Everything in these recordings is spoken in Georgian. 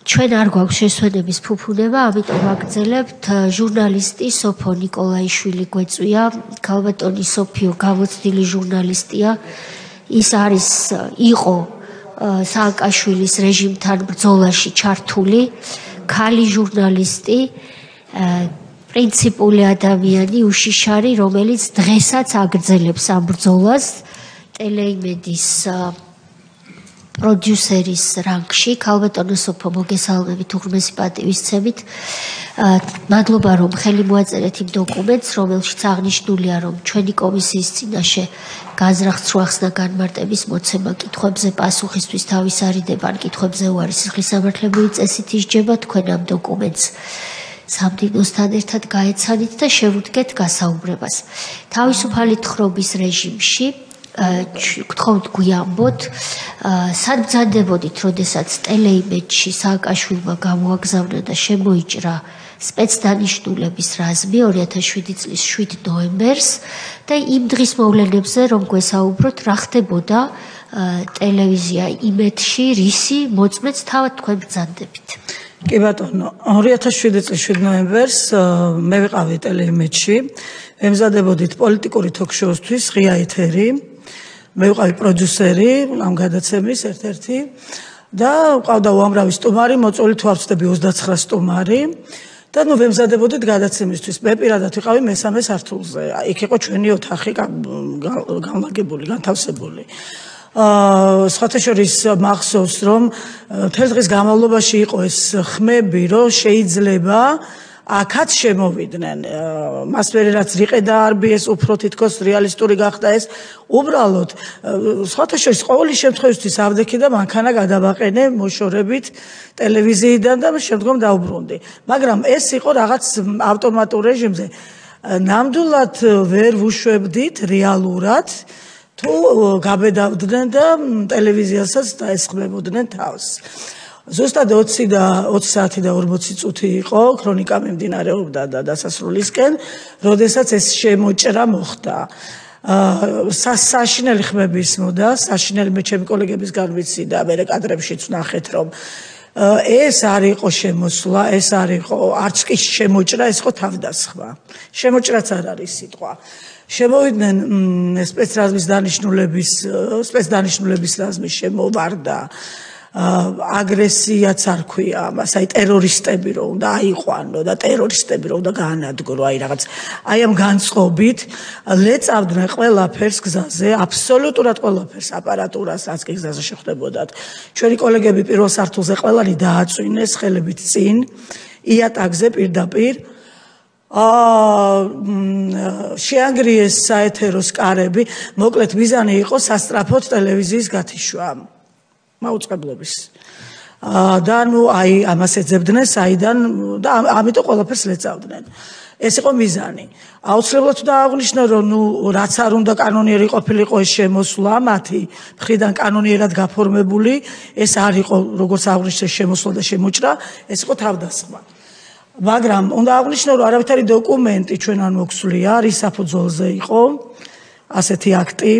ჩვენ არ გვაქვს შესვენების ფუფუნება, ამიტომ ვაგრძელებთ ჟურნალისტი სოფო ნიკოლაიშვილი გვეწვია, ქალბატონი სოფიო გამოცდილი ჟურნალისტია. ის იყო სააკაშვილის რეჟიმთან ბრძოლაში ჩართული, ქალი ჟურნალისტი, პრინციპული ადამიანი, უშიშარი, რომელიც დღესაც აგრძელებს ამ ბრძოლას ტელეიმედის პროდიუსერის რანგში. ქალბატონო სოფო, მოგესალმებით უღრმესი პატივისცემით. მადლობა, რომ ხელი მოაწერეთ იმ დოკუმენტს, რომელშიც აღნიშნულია, რომ ჩვენი კომისიის წინაშე განზრახ ცხვახსნა განმარტების მოცემა კითხვებზე პასუხისთვის თავის არიდება, ან კითხვებზე უარი სისხლისამართლებელი წესით ისჯება. თქვენ ამ დოკუმენტს სამდივნოსთან ერთად გაეცანით და შევუდგეთ გასაუბრებას. თავისუფალი თხრობის რეჟიმში გთხოვთ გვიამბოთ, სად ბრძანდებოდით, როდესაც ტელეიმედში სააკაშვილმა გამოაგზავნა და შემოიჭრა სპეცდანიშნულების რაზმი 2007 წლის 7 ნოემბერს და იმ დღის მოვლენებზე რომ გვესაუბროთ, რა ხდებოდა ტელევიზია იმედში, რისი მოწმეც თავად თქვენ ბრძანდებით. კი ბატონო, 2007 წლის 7 ნოემბერს მე ვიყავი ტელეიმედში, ემზადებოდით პოლიტიკური თოქ-შოუსთვის ღია ეთერი. მე ვიყავი პროდიუსერი ამ გადაცემის ერთ-ერთი და ყავდა უამრავი სტუმარი, მოწვეული თუ არ ვცდები 29 სტუმარი და ვემზადებოდით გადაცემისთვის. მე პირადად ვიყავი მესამე სართულზე. იქ იყო ჩვენი ოთახი განლაგებული, განთავსებული. სხვათა შორის მახსოვს, რომ მთელ დღის განმავლობაში იყო ეს ხმები, რომ შეიძლება აქაც შემოვიდნენ. მას ვერ რაც რიყე დაარბიეს, უფრო თითქოს რეალისტური გახდა ეს. უბრალოდ სხვათა შორის ყოველი შემთხვევისთვის ავდექი და მანქანა გადავაყენე მოშორებით ტელევიზიიდან და შემდგომ დავბრუნდი. მაგრამ ეს იყო რაღაც ავტომატურ რეჟიმზე. ნამდვილად ვერ ვუშვებდით რეალურად თუ გაბედავდნენ და ტელევიზიასაც დაესხმებოდნენ თავს. ზუსტად 20 საათი და 40 წუთი იყო, ქრონიკა მიმდინარეობდა და დასასრულისკენ, როდესაც ეს შემოჭრა მოხდა. საშინელი ხმები ისმოდა, საშინელი მე ჩემი კოლეგებისგან ვიცი და მე კადრებშიც ვნახეთ, რომ ეს არ იყო შემოსვლა, ეს არ იყო არც კი შემოჭრა, ეს იყო თავდასხმა. შემოჭრაც არ არის სიტყვა. შემოვიდნენ სპეცდანიშნულების რაზმის შემოვარდა. აგრესიაც არ ქვია ამას, აი ტერორისტები რო უნდა აიყვანო და ტერორისტები რო უნდა გაანადგურო, აი ამ განწყობით ლეწავდნენ ყველაფერს გზაზე, აბსოლუტურად ყველაფერს, აპარატურასაც კი გზაზე შეხვდებოდათ. ჩვენი კოლეგები პირველ სართულზე ყველანი დააწვინეს ხელებით წინ, იატაკზე პირდაპირ. შეანგრიეს საეთერო სკარები, მოკლედ მიზანი იყო სასწრაფოდ ტელევიზიის გათიშვა. მაუწყებლობის. და აი ამას ეძებდნენ საიდან და ამიტომ ყველაფერს ლეწავდნენ. ეს იყო მიზანი. აუცილებლად დააღვნიშნო, რომ რაც არ უნდა კანონიერი ყოფილიყო ეს შემოსვლა, მათი მხრიდან კანონიერად გაფორმებული, ეს არ იყო როგორც აღვნიშნე შემოსვლა და შემოჭრა, ეს იყო თავდასხმა. მაგრამ უნდა აღვნიშნო, რომ არავითარი დოკუმენტი ჩვენ არ მოგვსვლია, რის საფუძველზე იყო ასეთი აქტი.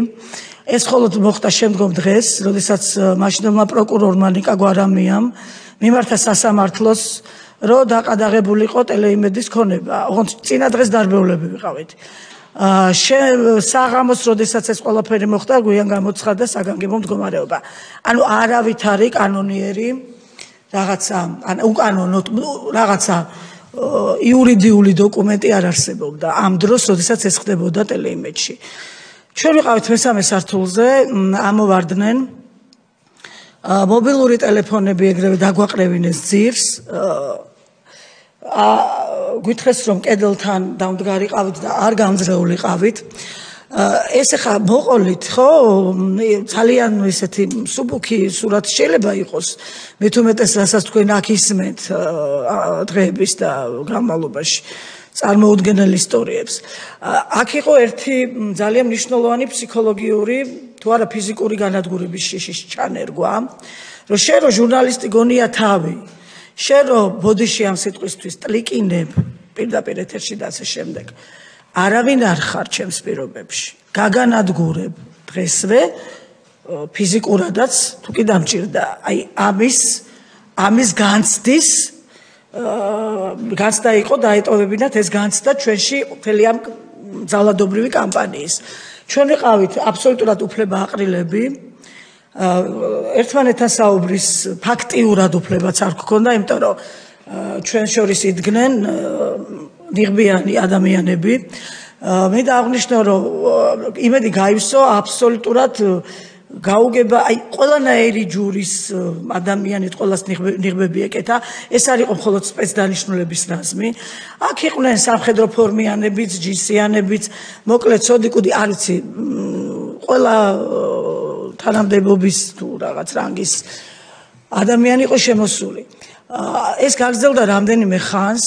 ეს მხოლოდ მოხდა შემდგომ დღეს, როდესაც მაშინდელმა პროკურორმა ნიკა გვარამიამ მიმართა სასამართლოს, რომ დაყადაღებულიყო ტელეიმედის ქონება. ოღონდ წინა დღეს დარბეულები ვიყავით. საღამოს, როდესაც ეს ყველაფერი მოხდა, გვიან გამოცხადდა საგანგებო მდგომარეობა. ანუ არავითარი კანონიერი რაღაცა, ან უკანონო რაღაცა იურიდიული დოკუმენტი არ არსებობდა ამ დროს, როდესაც ეს ხდებოდა ტელეიმედში. ჩვენ ვიყავით მესამე სართულზე, ამოვარდნენ მობილური ტელეფონები ეგრევე დაგვაყრევინეს ძირს. გვითხრეს რომ კედელთან დამდგარიყავით და არ გამძრეულიყავით. ეს ახლა მოყოლით, ხო? ძალიან ესეთი სუბუქი სურათი შეიძლება იყოს. მე თუმეტეს რასაც თქვენ აქ ისმენთ დღეების და განმავლობაში. წარმოუდგენელ ისტორიებს. აქ იყო ერთი ძალიან მნიშვნელოვანი ფსიქოლოგიური, თუ არა ფიზიკური განადგურების შიშის ჩანერგვა, რომ შენ რო ჟურნალისტი გონია თავი, შენ რო ბოდიში ამ სიტყვისთვის ტლიკინებ პირდაპირ ეთერში და ასე შემდეგ. არავინ არ ხარ ჩემს პირობებში. გაგანადგურებ დღესვე ფიზიკურადაც თუ კი დამჭირდა. აი ამის ამის განცდის განცდა იყო დაეტოვებინათ ეს განცდა ჩვენში მთელი ამ ძალადობრივი კამპანიის. ჩვენ ვიყავით აბსოლუტურად უფლება აყრილები. ერთმანეთთან საუბრის ფაქტიურად უფლებაც არ გქონდა, იმიტომ რომ ჩვენ შორის იდგნენ ნიღბიანი ადამიანები. მე დააღნიშნო, რომ იმედი გაივსო აბსოლუტურად გაუგება, ყველანაირი ჯურის ადამიანით ყოველას ნიღბები ეკეთა. ეს არ იყო მხოლოდ სპეცდანიშნულების რაზმი. აქ იყვნენ სამხედრო ფორმიანებიც, ჯისიანებიც, მოკლედ სოდიკუდი არ ვიცი, ყველა თანამდებობის თუ რაღაც რანგის ადამიანი იყო შემოსული. ეს გაგრძელდა რამდენიმე ხანს,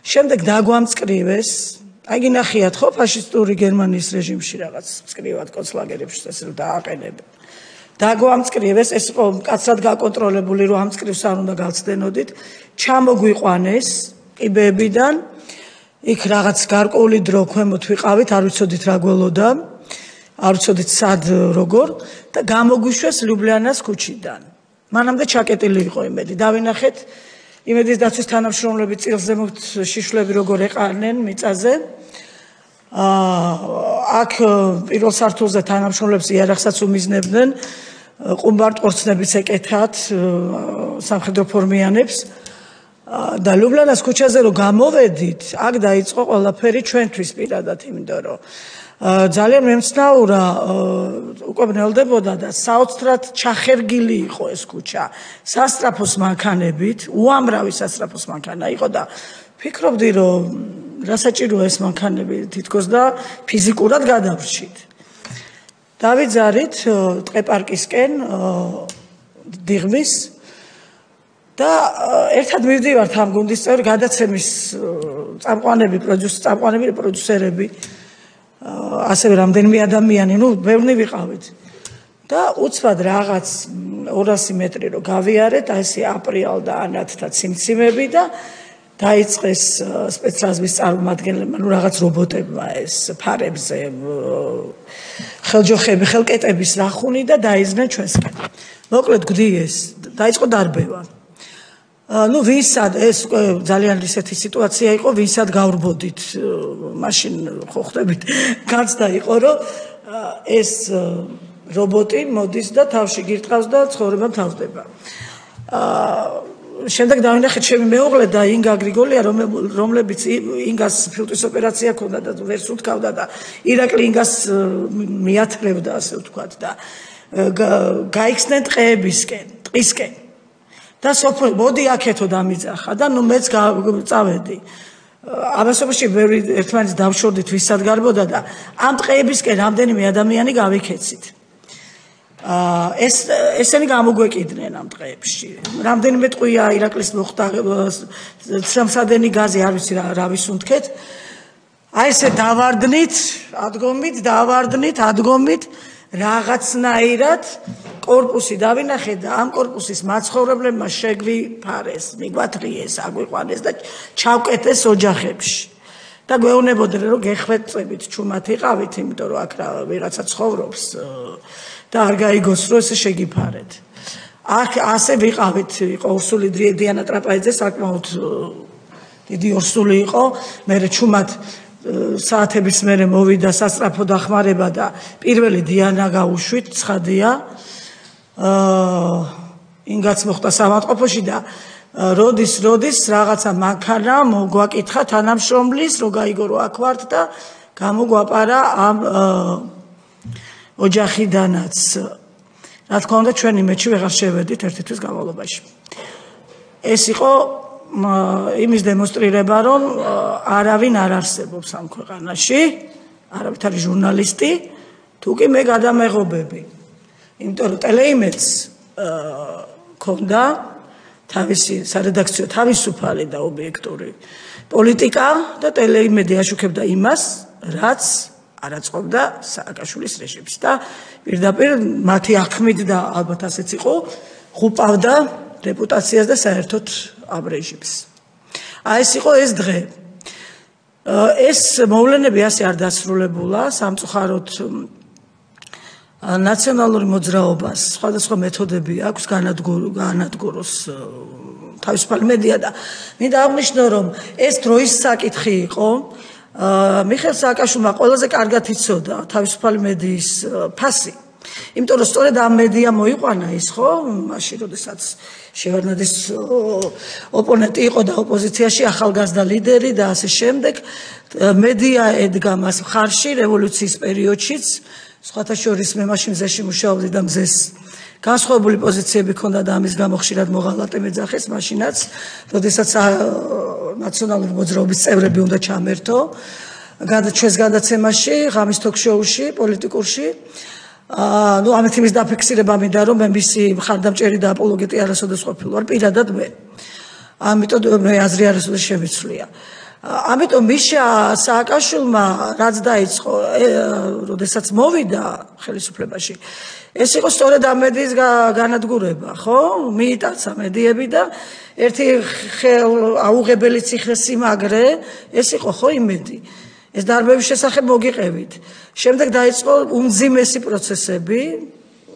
შემდეგ დაგვამწკრივეს. აი გინახიათ ხო ფაშისტური გერმანიის რეჟიმში რაღაც მწკრივად კონცლაგერებში ესე რომ დააყენებენ. დაგვამწკრივეს, ეს იყო მკაცრად გაკონტროლებული, რომ ამ მწკრივს არ უნდა გავცდენოდით. ჩამოგვიყვანეს კიბეებიდან, იქ რაღაც გარკვეული დრო ქვემოთ ვიყავით, არ ვიცოდით რა გველოდა, არ ვიცოდით სად როგორ და გამოგვიშვეს ლიუბლიანას ქუჩიდან. მანამდე ჩაკეტილი იყო იმედი. დავინახეთ იმედის დაცვის თანამშრომლები წილზე მოთ შიშვლები როგორ ეყარნენ მიწაზე. აქ პირველ სართულზე თანამშრომლებს იარაღსაც უმიზნებდნენ, ყუმბარტყორცნებიც ეკეთათ სამხედრო ფორმიანებს და ლიუბლიანას ქუჩაზე რომ გამოვედით, აქ დაიწყო ყველაფერი ჩვენთვის პირადად, იმიტომ რომ ძალიან მემცნაურა უკვე ბრუნდებოდა და საოცრად ჩახერგილი იყო ეს ქუჩა სასწრაფოს მანქანებით, უამრავი სასწრაფოს მანქანა იყო და ფიქრობდი რომ რა საჭიროა ეს მანქანები თითქოს და ფიზიკურად გადავრჩით. დავიძარით ტყეპარკისკენ დიღმის და ერთად მივდივართ ამ გუნდის წევრ გადაცემის წამყვანები, პროდიუსერები ასევე რამდენიმე ადამიანი, ბევრი ვიყავით. და უცბად რაღაც 200 მეტრი რო გავიარეთ, აი ესე აპრიალ და ანათთა ციმციმები და დაიწყეს სპეცრაზმის წარმომადგენლებმა, რაღაც რობოტებმა ეს ფარებზე ხელჯოხები, ხელკეტების რახუნი და დაიძნენ ჩვენსკენ. მოკლედ გვდიეს, დაიწყო დარბევა. ვინსად ეს ძალიან ისეთი სიტუაცია იყო, ვინსად გავრბოდით, მაშინ ხო ხვდებით, განცდა იყო, რომ ეს რობოტი მოდის და თავში გირტყავს და ცხოვრება თავდება. შემდეგ დავინახეთ ჩემი მეუღლე და ინგა გრიგოლია, რომლებიც ინგას ფილტვის ოპერაცია ქონდა და ვერს უთქავდა და ირაკლი ინგას მიათრევდა, ასე ვთქვათ და გაიქცნენ ტყეებისკენ, ტყისკენ. და სოფო მოდი აქეთო დამიძახა და მეც წავედი. ამასობაში ბევრი ერთმანეთს დავშორდით ვისაც გარბოდა და ამ ტყეებისკენ რამდენიმე ადამიანი გავიქეცით. ესენი გამოგვეკიდნენ ამ ტყეებში. რამდენიმე ტყვია ირაკლის მოხდა სამსადენი გაზი, არ ვიცი რა ვისუნთქეთ. აი ესე დავარდნით, ადგომით რაღაცნაირად კორპუსი დავინახეთ და ამ კორპუსის მაცხოვრებლებმა შეგვიფარეს, მიგვათრიეს, აგვიყვანეს და ჩავკეტეს ოჯახებში. და გვეუბნებოდნენ რომ გეხვეწებით, ჩუმად იყავით, იმიტომ რომ აქ ვიღაცა ცხოვრობს და არ გაიგოს რომ ესე შეგიფარეთ. აქ ასე ვიყავით, იყო ორსული დიანა ტრაპაიძე, საკმაოდ დიდი ორსული იყო, მე ჩუმად საათების მერე მოვიდა სასწრაფო დახმარება და პირველი დიანა გაუშვით, ცხადია. ინგაც მოხდა სამავტყოფოში და როდის რაღაცა მანქანა მოგვაკითხა თანამშრომლის, რომ გაიგო რომ აქ ვართ და გამოგვაპარა ამ ოჯახიდანაც. რა თქმა უნდა, ჩვენ იმედში ვეღარ შევედით ერთი თვის განმავლობაში. ეს იყო იმის დემონსტრირება, რომ არავინ არ არსებობს ამ ქვეყანაში, არავით არის ჟურნალისტი, თუ კი მე გადამეღობები. იმიტომ რომ ტელეიმედს ქონდა თავისი სარედაქციო თავისუფალი და ობიექტური პოლიტიკა და ტელეიმედი აშუქებდა იმას, რაც არ აწყობდა სააკაშვილის რეჟიმს და პირდაპირ მათი აღქმით და ალბათ ასეც იყო, ღუპავდა რეპუტაციას და საერთოდ ამ რეჟიმს. ეს იყო ეს დღე. ეს მოვლენები ასე არ დასრულებულა, სამწუხაროდ ნაციონალური მოძრაობას სხვადასხვა მეთოდები აქვს განადგუროს თავისუფალი მედია და მინდა აღნიშნო რომ ეს დროის საკითხი იყო მიხეილ სააკაშვილმა ყველაზე კარგად იცოდა თავისუფალი მედიის ფასი იმიტომ რომ სწორედ ამ მედია მოიყვანა ის ხო მაშინ როდესაც შევარდნაძის ოპონენტი იყო და ოპოზიციაში ახალგაზრდა ლიდერი და ასე შემდეგ მედია ედგა მას მხარში რევოლუციის პერიოდშიც სხვათა შორის მე მაშინ მზეში მუშაობდი და მზეს განსხვავებული პოზიციები ჰქონდა და ამის გამო ხშირად მოღალატე მეძახეს მაშინაც როდესაც ნაციონალური მოძრაობის წევრები უნდა ჩამერთო ჩვენს გადაცემაში ღამის თოქ-შოუში პოლიტიკურში ну ამით იმის დაფიქსირება მინდა რომ მე მისი მხარდამჭერი და აპოლოგეტი არასოდეს ყოფილი ვარ პირადად მე ამიტომ მე აზრი არასოდეს შემიცვლია ამიტომ მიშა სააკაშვილმა რაც დაიწყო როდესაც მოვიდა ხელისუფლებაში ეს იყო სწორედ ამ მედიის განადგურება ხო მიიტაცა მედიები და ერთი აუღებელი ციხესიმაგრე ეს იყო ხო იმედი ეს დარბევის შესახებ მოგიყევით შემდეგ დაიწყო უმძიმესი პროცესები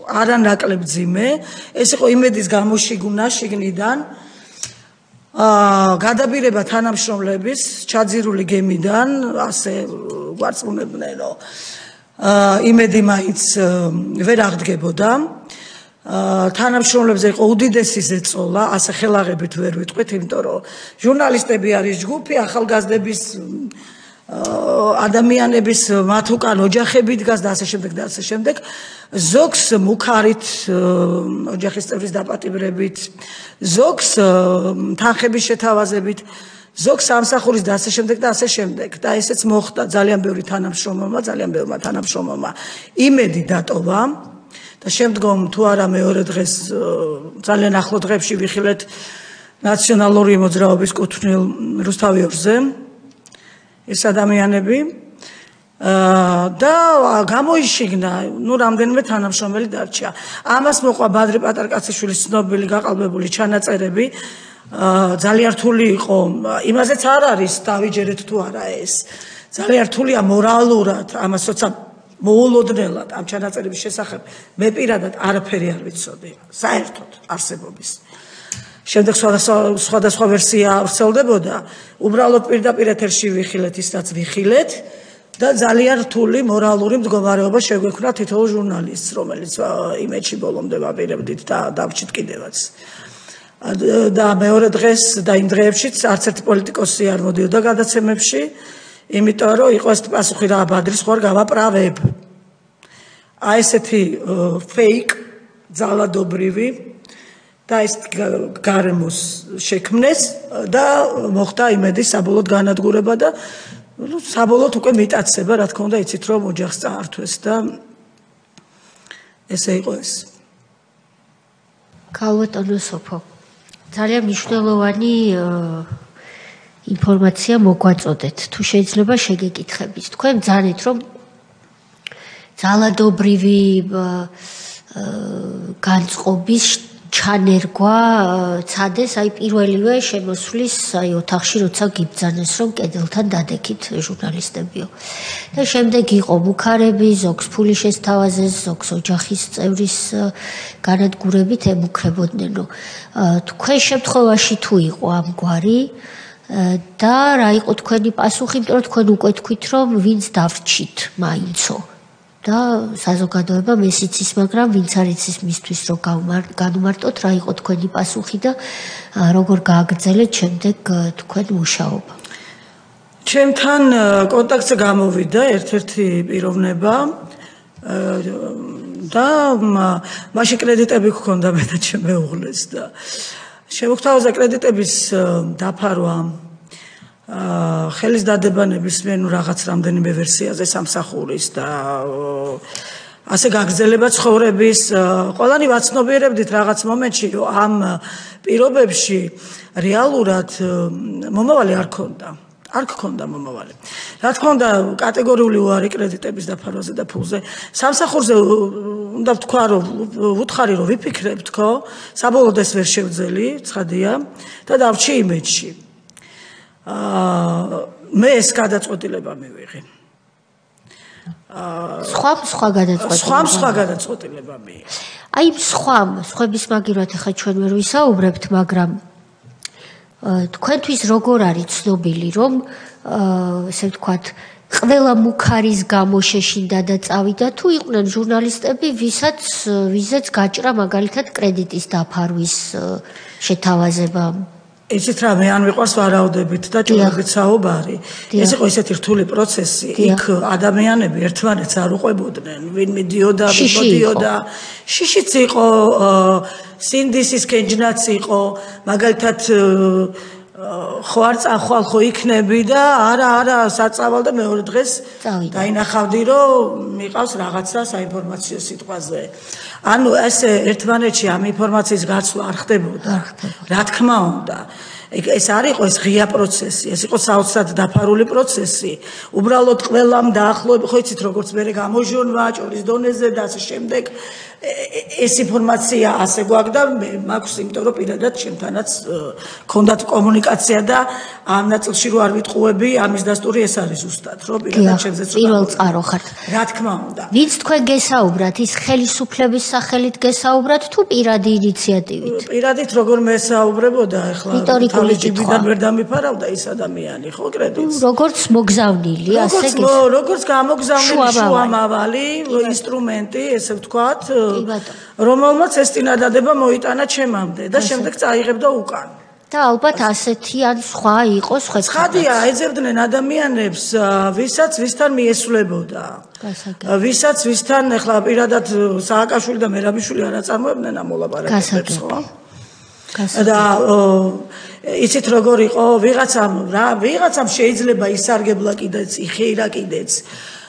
არანაკლებ ძიმე ეს იყო იმედის გამოშიგუნა შიგნიდან გადაბირება თანამშრომლების ჩაძირული გემიდან ასე გვარწმუნებდნენ რომ იმედი მაინც ვერ აღდგებოდა თანამშრომლებზე იყო უდიდესი ზეწოლა ასე ხელაღებით ვერ ვიტყვით იმიტომ რომ ჟურნალისტები არის ჯგუფი ახალგაზრდების ადამიანების მათ უკან ოჯახები დგას და ასე შემდეგ და ასე შემდეგ ზოგს მუქარით ოჯახის წევრის დაპატიმრებით ზოგს თანხების შეთავაზებით ზოგს სამსახურის და ასე შემდეგ და ასე შემდეგ და ესეც მოხდა ძალიან ბევრი თანამშრომლმა იმედი დატოვა და შემდგომ თუ არა მეორე დღეს ძალიან ახლო დღეებში ვიხილეთ ნაციონალური მოძრაობის კუთვნილ რუსთავიორზე ეს ადამიანები და გამოიშიგნა ნუ რამდენიმე თანამშრომელი დარჩა ამას მოყვა ბადრი პატარკაციშვილის ცნობილი გაყალბებული ჩანაწერები ძალიან რთული იყო იმაზეც არ არის დავიჯერეთ თუ არა ეს ძალიან რთულია მორალურად ამას როცა მოულოდნელად ამ ჩანაწერების შესახებ მე პირადად არაფერი არ ვიცოდი საერთოდ არსებობის შემდეგ სხვადასხვა ვერსია ვრცელდებოდა უბრალოდ პირდაპირ ეთერში ვიხილეთ ისაც ვიხილეთ და ძალიან რთული მორალური მდგომარეობა შეგვექმნა თითოეულ ჟურნალისტს რომელიც იმედში ბოლომდე ვაპირებდით და დავჭით კიდევაც და მეორე დღეს და იმ დღეებშიც არც ერთი პოლიტიკოსი არ მოდიოდა გადაცემებში იმიტომ რომ იყო ეს პასუხი რა ბადრის ხوار გავაправებ აი ესეთი ფეიქ ძალადობრივი და ეს გარემოს შექმნეს და მოხდა იმედი საბოლოოდ განადგურება და საბოლოოდ უკვე მიტაცება რა თქმა უნდა იცით რომ ოჯახს წაართვეს და ესე იყო ეს ქალბატონო სოფო ძალიან მნიშვნელოვანი ინფორმაცია მოგვაწოდეთ თუ შეიძლება შეგეკითხებით თქვენ ძანეთ რომ ძალადობრივი განწყობის ჩანერგვა ცადეს აი პირველივე შემოსვლის აი ოთახში როცა გიბძანეს რომ კედელთან დადექით ჟურნალისტებიო და შემდეგ იყო მუქარები ზოგს ფული შესთავაზეს ზოგს ოჯახის წევრის განადგურებით ემუქრებოდნენ რომ თქვენ შემთხვევაში თუ იყო ამგვარი და რა იყო თქვენი პასუხი იმიტომ რომ თქვენ უკვე თქვით რომ ვინც დავრჩით მაინცო და საზოგადოება მესიცის მაგრამ ვინც არ იცის მისთვის რომ განუმარტოთ რა იყო თქვენი პასუხი და როგორ გააგრძელეთ შემდეგ თქვენ მუშაობა ჩემთან კონტაქტზე გამოვიდა ერთ-ერთი პიროვნება და მაშინ კრედიტები გქონდა მე და ჩემ მეუღლეს და შემოგთავაზა კრედიტების დაფარვა ხელის დადებანების მე ნუ რაღაც რამდენიმე ვერსიაზე სამსახურის და ასე გაგრძელება ცხოვრების ყველანი ვაცნობიერებდით რაღაც მომენტში რომ ამ პირობებში რეალურად მომავალი არ გქონდა მომავალი რა თქმა უნდა კატეგორიული უარი კრედიტების დაფარვაზე და ფულზე სამსახურზე უნდა ვთქვა რომ ვუთხარი რომ ვიფიქრებთ ხო საბოლოოდ ეს ვერ შევძელი ცხადია და დავრჩი იმედში მე ეს გადაწყვეტილება მივიღე სხვა გადაწყვეტილება. სხვა გადაწყვეტილება მიიღო. აი სხვების მაგივრად ახლა ჩვენ ვერ ვისაუბრებთ, მაგრამ თქვენთვის როგორ არის ცნობილი, რომ ესე ვთქვათ, ყველა მუქარის გამო შეშინდა და წავიდა, თუ იყვნენ ჟურნალისტები, ვიზეც გაჭრა მაგალითად კრედიტის დაფარვის შეთავაზება? იცით რა, მე არ მიყვარს ვარაუდებით და ჭურვებით საუბარი. ეს იყო ისეთი რთული პროცესი, იქ ადამიანები ერთმანეთს არ უყვებოდნენ, ვინ მიდიოდა, ვინ მოდიოდა. შიშიც იყო, სინდისის კენჯნაც იყო, მაგალითად ხო არ წახვალ ხო იქნები და არა საწავალ და მეორე დღეს დაინახავდი რომ მიყავს რაღაცა საინფორმაციო სიტყვაზე. ანუ ესე ერთმანეთში ამ ინფორმაციის გაცვლა არ ხდებოდა. რა თქმა უნდა. ეს არ იყო ეს ღია პროცესი, ეს იყო საოცრად დაფარული პროცესი. უბრალოდ ყველამ დაახლოებით, ხო იცით როგორც მე გამოჟონვა ჭოლის დონეზე და ასე შემდეგ. ეს ინფორმაცია ასე გვაქვს და მე მაქვს, იმიტომ რომ პირადად ჩემთანაც ქონდათ კომუნიკაცია და ამ ნაწილში რო არ ვიტყუები, ამის დასტური ეს არის ზუსტად, რომ პირადად ჩემზეც პირველ წყარო ხართ. რა თქმა უნდა. ვინც თქვენ გესაუბრათ, ის ხელისუფლების სახელით გესაუბრათ თუ პირადი ინიციატივით? პირადით როგორ მესაუბრებოდა ახლა თალეჯიბიდან ვერ დამიფარავდა ის ადამიანი, ხო კრედიტს? როგორც მოგზავნილი, ასე როგორც გამოგზავნილი შუამავალი ინსტრუმენტი, ესე ვთქვათ, რომელმაც ეს წინადადება მოიტანა ჩემამდე და შემდეგ წაიღებდა უკან. და ალბათ ასეთი ან სხვა იყოს ხვეწა. ცხადია, ეძებდნენ ადამიანებს, ვისაც ვისთან მიესვლებოდა. ვისაც ვისთან ახლა პირადად სააკაშვილი და მერაბიშვილი არ აწარმოებდნენ ამ მოლაპარაკებებს, ხო? და იცით როგორ იყო, ვიღაცამ შეიძლება ისარგებლა კიდეც, იხეირა კიდეც.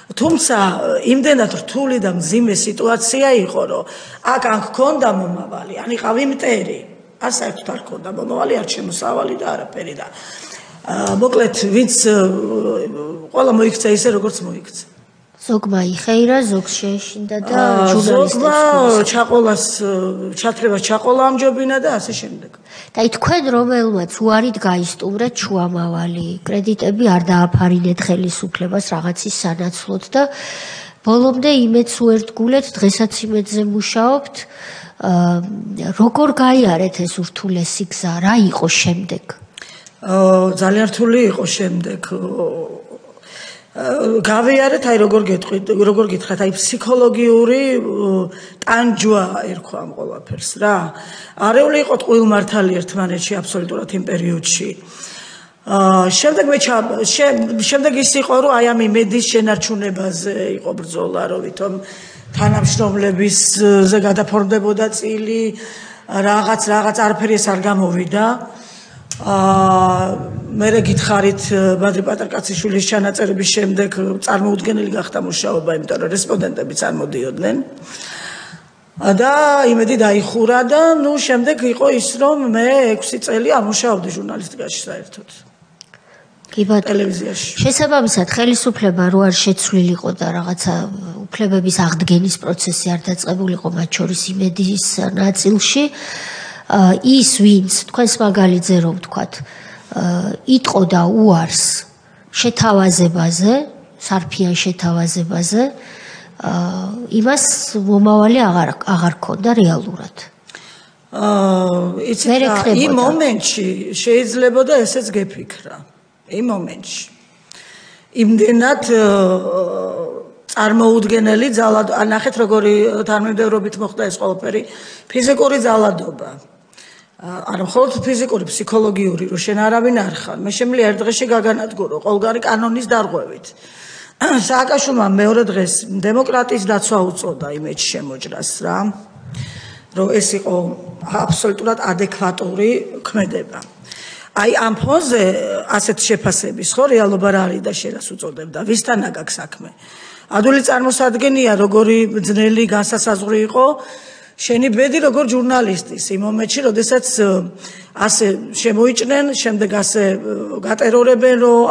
თუმცა იმდენად რთული და მძიმე სიტუაცია იყო, რომ აქ გქონდა მომავალი, ან იყავი მტერი. არ საერთოდ არ ქონდა მომავალი, არ შემოსავალი და არაფერი და მოკლედ ვინც ყველა მოიქცა ისე როგორც მოიქცა. ზოგმა იხეირა, ზოგს შეეშინდა და ზოგმა ჩაყოლას ჩათრებას ჩაყოლა ამჯობინა და ასე შემდეგ. და აი თქვენ რომელმაც უარით გაისტუმრეთ შუამავალი, კრედიტები არ დააფარინეთ ხელისუფლებას რაღაცის სანაცვლოდ და ბოლომდე იმედს უერთგულეთ, დღესაც იმედზე მუშაობთ. როგორ გაიარეთ ეს ურთულესი გზა, რა იყო შემდეგ? ძალიან რთული იყო შემდეგ. გავიარეთ, აი როგორ გითხრათ, აი ფსიქოლოგიური ტანჯვა ერქვა ამ ყველაფერს რა. არეული იყო ტყუილმართალი ერთმანეთში აბსოლუტურად იმ პერიოდში. შემდეგ ის იყო, რომ აი ამ იმედის შენარჩუნებაზე იყო ბრძოლა, რომ ვითომ თანამშრომლებზე გადაფორმდებოდა წილი, რაღაც არაფერი ეს არ გამოვიდა. მე გითხარით ბადრი პატარკაციშვილის ჩანაწერების შემდეგ წარმოუდგენელი გახდა მუშაობა, იმიტომ რომ რესპონდენტებიც არ მოდიოდნენ. და იმედი დაიხურა და ნუ შემდეგ იყო ის, რომ მე 6 წელი ამუშაობდი ჟურნალისტიკაში საერთოდ. კი ბატონო, ტელევიზიაში. შესაბამისად, ხელისუფლება რო არ შეცვლილიყო და რაღაცა უფლებების აღდგენის პროცესი არ დაწყებულიყო მათ შორის იმედის ნაწილში, ის ვინც თქვენს მაგალითზე რომ ვთქვათ, იტყოდა უარს შეთავაზებაზე, სარფიან შეთავაზებაზე, იმას მომავალი აღარ ქონდა რეალურად. იცით რა, იმ მომენტში შეიძლება და ესეც გეფიქრა. იმ მომენტში. იმდენად წარმოუდგენელი ძალადობა, ნახეთ როგორი თანმიმდევრობით მოხდა ეს ყველაფერი, ფიზიკური ძალადობა. არა მხოლოდ ფიზიკური, ფსიქოლოგიური, რომ შენ არავინ არ ხარ. მე შემიძლია ერთ დღეში გაგანადგურო ყოველგვარი კანონის დარღვევით. სააკაშვილმა მეორე დღეს დემოკრატიის დაცვა უწოდა იმედში შემოჭრას რა. რომ ეს იყო აბსოლუტურად ადეკვატური ქმედება. აი ამ ფონზე ასეთ შეფასების ხო რეალობა რა არის და შენას უწოდებდა ვისთან აგაკ საქმე. ადვილი წარმოსადგენია როგორი ძნელი განსასაზღვრი იყო შენი ბედი როგორ ჟურნალისტის იმ მომენტში როდესაც ასე შემოიჭნენ შემდეგ ასე გატერორებენ რომ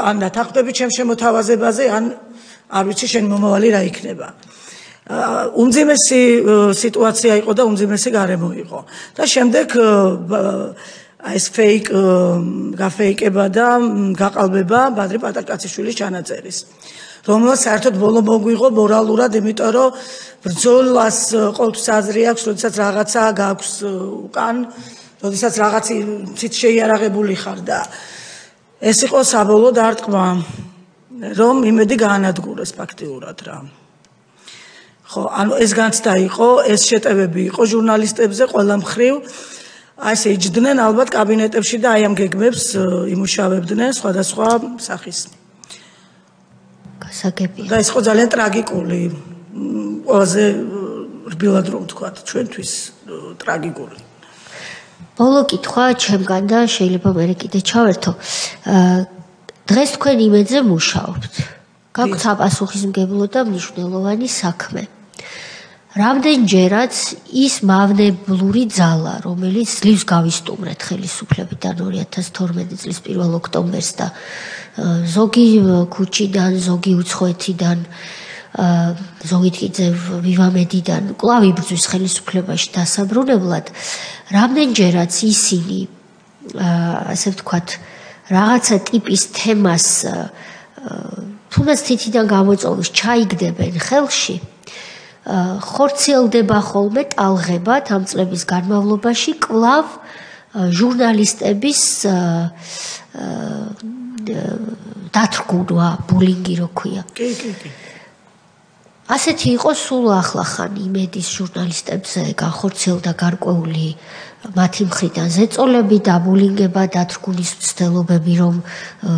ან დათანხმდები ჩემ შემოთავაზებაზე ან არ ვიცი შენ მომავალი რა იქნება. უმძიმესი სიტუაცია იყო და უმძიმესი გარემო იყო და შემდეგ ეს გაფეიკება და გაყალბება ბადრი პატარკაციშვილის ჩანაწერის. რომელსაც საერთოდ ბოლო მოგვიღო მორალურად, იმიტომ რომ ბრძოლას ყოველთვის აზრი აქვს, როდესაც რაღაცა გაქვს უკან, როდესაც რაღაცით შეიარაღებული ხარ და ეს იყო საბოლოო დარტყმა, რომ იმედი გაანადგურეს ფაქტიურად რა. ხო, ანუ ეს განცდა იყო, ეს შეტევები იყო ჟურნალისტებზე ყველა მხრივ. აი ესე იჯდნენ ალბათ კაბინეტებში და აი ამ გეგმებს იმუშავებდნენ სხვადასხვა სახის. გასაგებია. და ეს იყო ძალიან ტრაგიკული, ყველაზე რბილად რომ ვთქვათ, ჩვენთვის ტრაგიკული. ბოლო კითხვა ჩემგან და შეიძლება მე კიდე ჩავერთო. დღეს თქვენ იმედზე მუშაობთ. გაქვთ საპასუხისმგებლო და მნიშვნელოვანი საქმე. რამდენჯერაც ის მავნებლური ძალა, რომელიც ძლივს გავისტუმრეთ ხელისუფლებიდან 2012 წლის 1 ოქტომბერს და ზოგი ქუჩიდან, ზოგი უცხოეთიდან, ზოგი კიდევ ვივამედიდან კვლავ იბრძვის ხელისუფლებაში დასაბრუნებლად, რამდენჯერაც ისინი ასე ვთქვათ, რაღაცა ტიპის თემას თუნდაც თითიდან გამოწვევის ჩაიგდებენ ხელში, ხორციელდება ხოლმე ტალღებად ამ წლების განმავლობაში კვლავ ჟურნალისტების დათრგუნვა, ბულინგი რო ქვია. კი. ასეთი იყო სულ ახლახან იმედის ჟურნალისტებზე განხორციელდა გარკვეული მათი მხრიდან ზეწოლები, დაბულინგება, დათრგუნის მცდელობები, რომ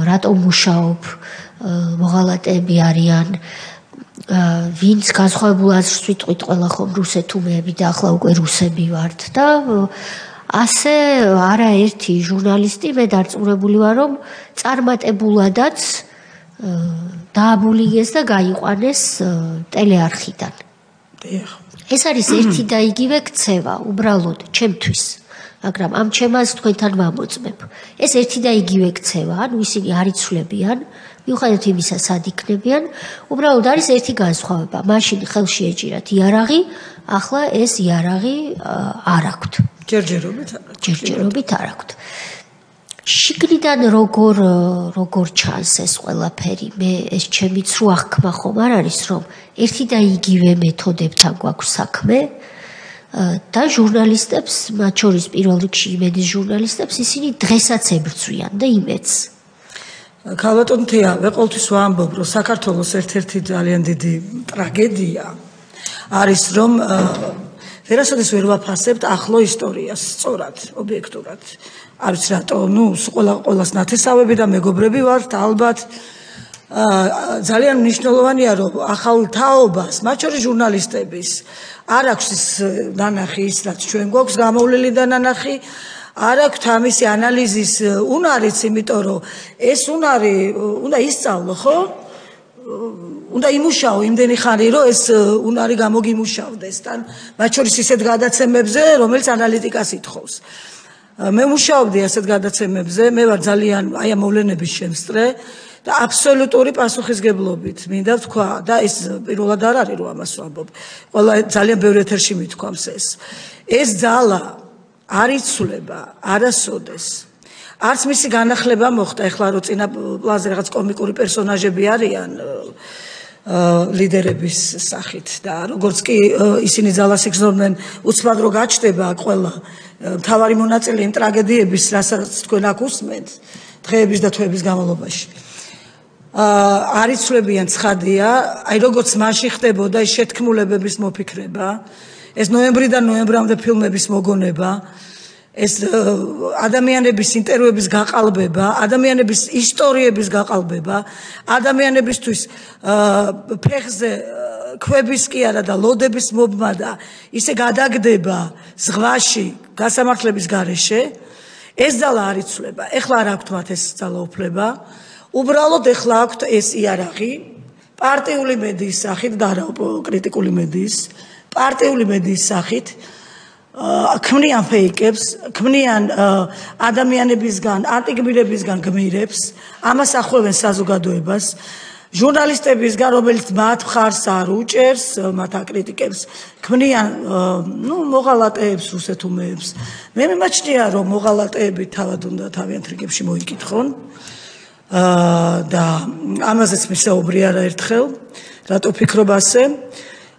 რატომ მუშაობ, მოღალატეები არიან, ვინც განსხვავებულ აზრს ვიტყვით ყველა ხომ რუსეთუმეები და ახლა უკვე რუსები ვართ და ასე არაერთი ჟურნალისტი მე დარწმუნებული ვარ, რომ წარმატებულადაც დააბულინგეს და გაიყვანეს ტელეარხიდან. ეს არის ერთი და იგივე ქცევა, უბრალოდ ჩემთვის, მაგრამ ამ ჩემას თქვენთან ვამოწმებ. ეს ერთი და იგივე ქცევა, ანუ ისინი არ იცვლებიან, მიუხედავად იმისა, სად იქნებიან, უბრალოდ არის ერთი განსხვავება. მაშინ ხელში ეჭირათ იარაღი, ახლა ეს იარაღი არ აქვთ. ჯერჯერობით არ აქვთ. შიგნიდან როგორ ჩანს ეს ყველაფერი, მე ეს ჩემიც რო აღქმა ხომ არ არის, რომ ერთი და იგივე მეთოდებთან გვაქვს საქმე და ჟურნალისტებს, მათ შორის პირველ რიგში იმედის ჟურნალისტებს, ისინი დღესაც ებრძვიან და იმედს. ქალბატონ თეავე, ყოველთვის ვამბობ, რომ საქართველოს ერთ-ერთი ძალიან დიდი ტრაგედია არის, რომ ვერასოდეს ვერ ვაფასებთ ახლო ისტორიას სწორად, ობიექტურად. არ ვიცი რატო, ყველას ნათესავები და მეგობრები ვართ, ალბათ ძალიან მნიშვნელოვანია, რომ ახალ თაობას, მათ შორის ჟურნალისტების, არ აქვს ის ნანახი, ის რაც ჩვენ გვაქვს გამოვლილი და ნანახი, არ აქვს ამისი ანალიზის უნარიც, იმიტომ რომ ეს უნარი უნდა ისწავლო, ხო? უნდა იმუშაო იმდენი ხანი, რომ ეს უნარი გამოგიმუშავდეს, თან მათ შორის ისეთ გადაცემებზე, რომელიც ანალიტიკას ითხოვს. მე მუშაობდი ასეთ გადაცემებზე, მე ვარ ძალიან აი ამ მოვლენების შემსწრე და აბსოლუტური პასუხისგებლობით მინდა ვთქვა და ეს პირველად არ არის რომ ამას ვამბობ. ყველა ძალიან ბევრი ეთერში მithქვამს ეს. ეს ძალა არ იცვლება არასოდეს. არც მისი განახლება მოხდა, ეხლა რო წინა პლანზე რაღაც კომიკური პერსონაჟები არიან ლიდერების სახით და როგორც კი ისინი ძალას იგზნობენ, უცბად რო გაჩნდება ყველა მთავარი მონაწილე იმ ტრაგედიების, რასაც თქვენ აქ უსმენთ დღეების და თვეების განმავლობაში. არ იცვლებიან ცხადია, აი როგორც მაშინ ხდებოდა ის შეთქმულებების მოფიქრება, ეს ნოემბრიდან ნოემბრამდე ფილმების მოგონება, ეს ადამიანების ინტერვიუების გაყალბება, ადამიანების ისტორიების გაყალბება, ადამიანებისთვის ფეხზე ქვების კი არა და ლოდების მობმა და ისე გადაგდება ზღვაში გასამართლების გარეშე, ეს ძალა არ იცვლება. ეხლა არ აქვთ მათ ეს ძალაუფლება. უბრალოდ ეხლა აქვთ ეს იარაღი პარტიული მედიის სახით და არა კრიტიკული მედიის, პარტიული მედიის სახით. ქმნიან ფეიკებს, ქმნიან ადამიანებისგან, ანტიგმირებისგან გმირებს, ამას ახვევენ საზოგადოებას, ჟურნალისტებისგან, რომელიც მათ მხარს არ უჭერს, მათ აკრიტიკებს, ქმნიან მოღალატეებს, რუსეთუმეებს. მე მიმაჩნია, რომ მოღალატეები თავად უნდა თავიანთ რიგებში მოიკითხონ და ამაზეც მისაუბრე არაერთხელ, რატო ფიქრობ ასე?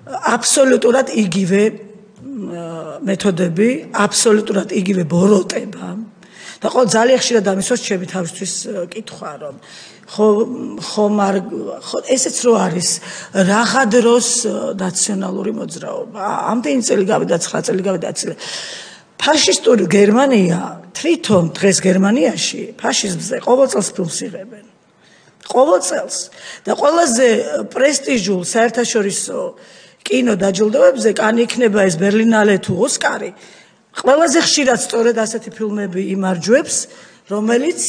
აბსოლუტურად იგივე მეთოდები, აბსოლუტურად იგივე ბოროტება. და ხო ძალიან ხშირად ამისვას ჩემი თავისთვის კითხვა, რომ ხო ესეც რო არის რაღა დროს ნაციონალური მოძრაობა. ამდენი წელი გავიდა, 9 წელი გავიდა, 10 წელი. ფაშისტური გერმანია, თვითონ დღეს გერმანიაში ფაშიზმზე ყოველ წელს ფილმს იღებენ. ყოველ წელს. და ყველაზე პრესტიჟულ საერთაშორისო კინო დაჯილდოებზე, კანი იქნება ეს ბერლინალე თუ ოსკარი, ყველაზე ხშირად სწორედ ასეთი ფილმები იმარჯვებს, რომელიც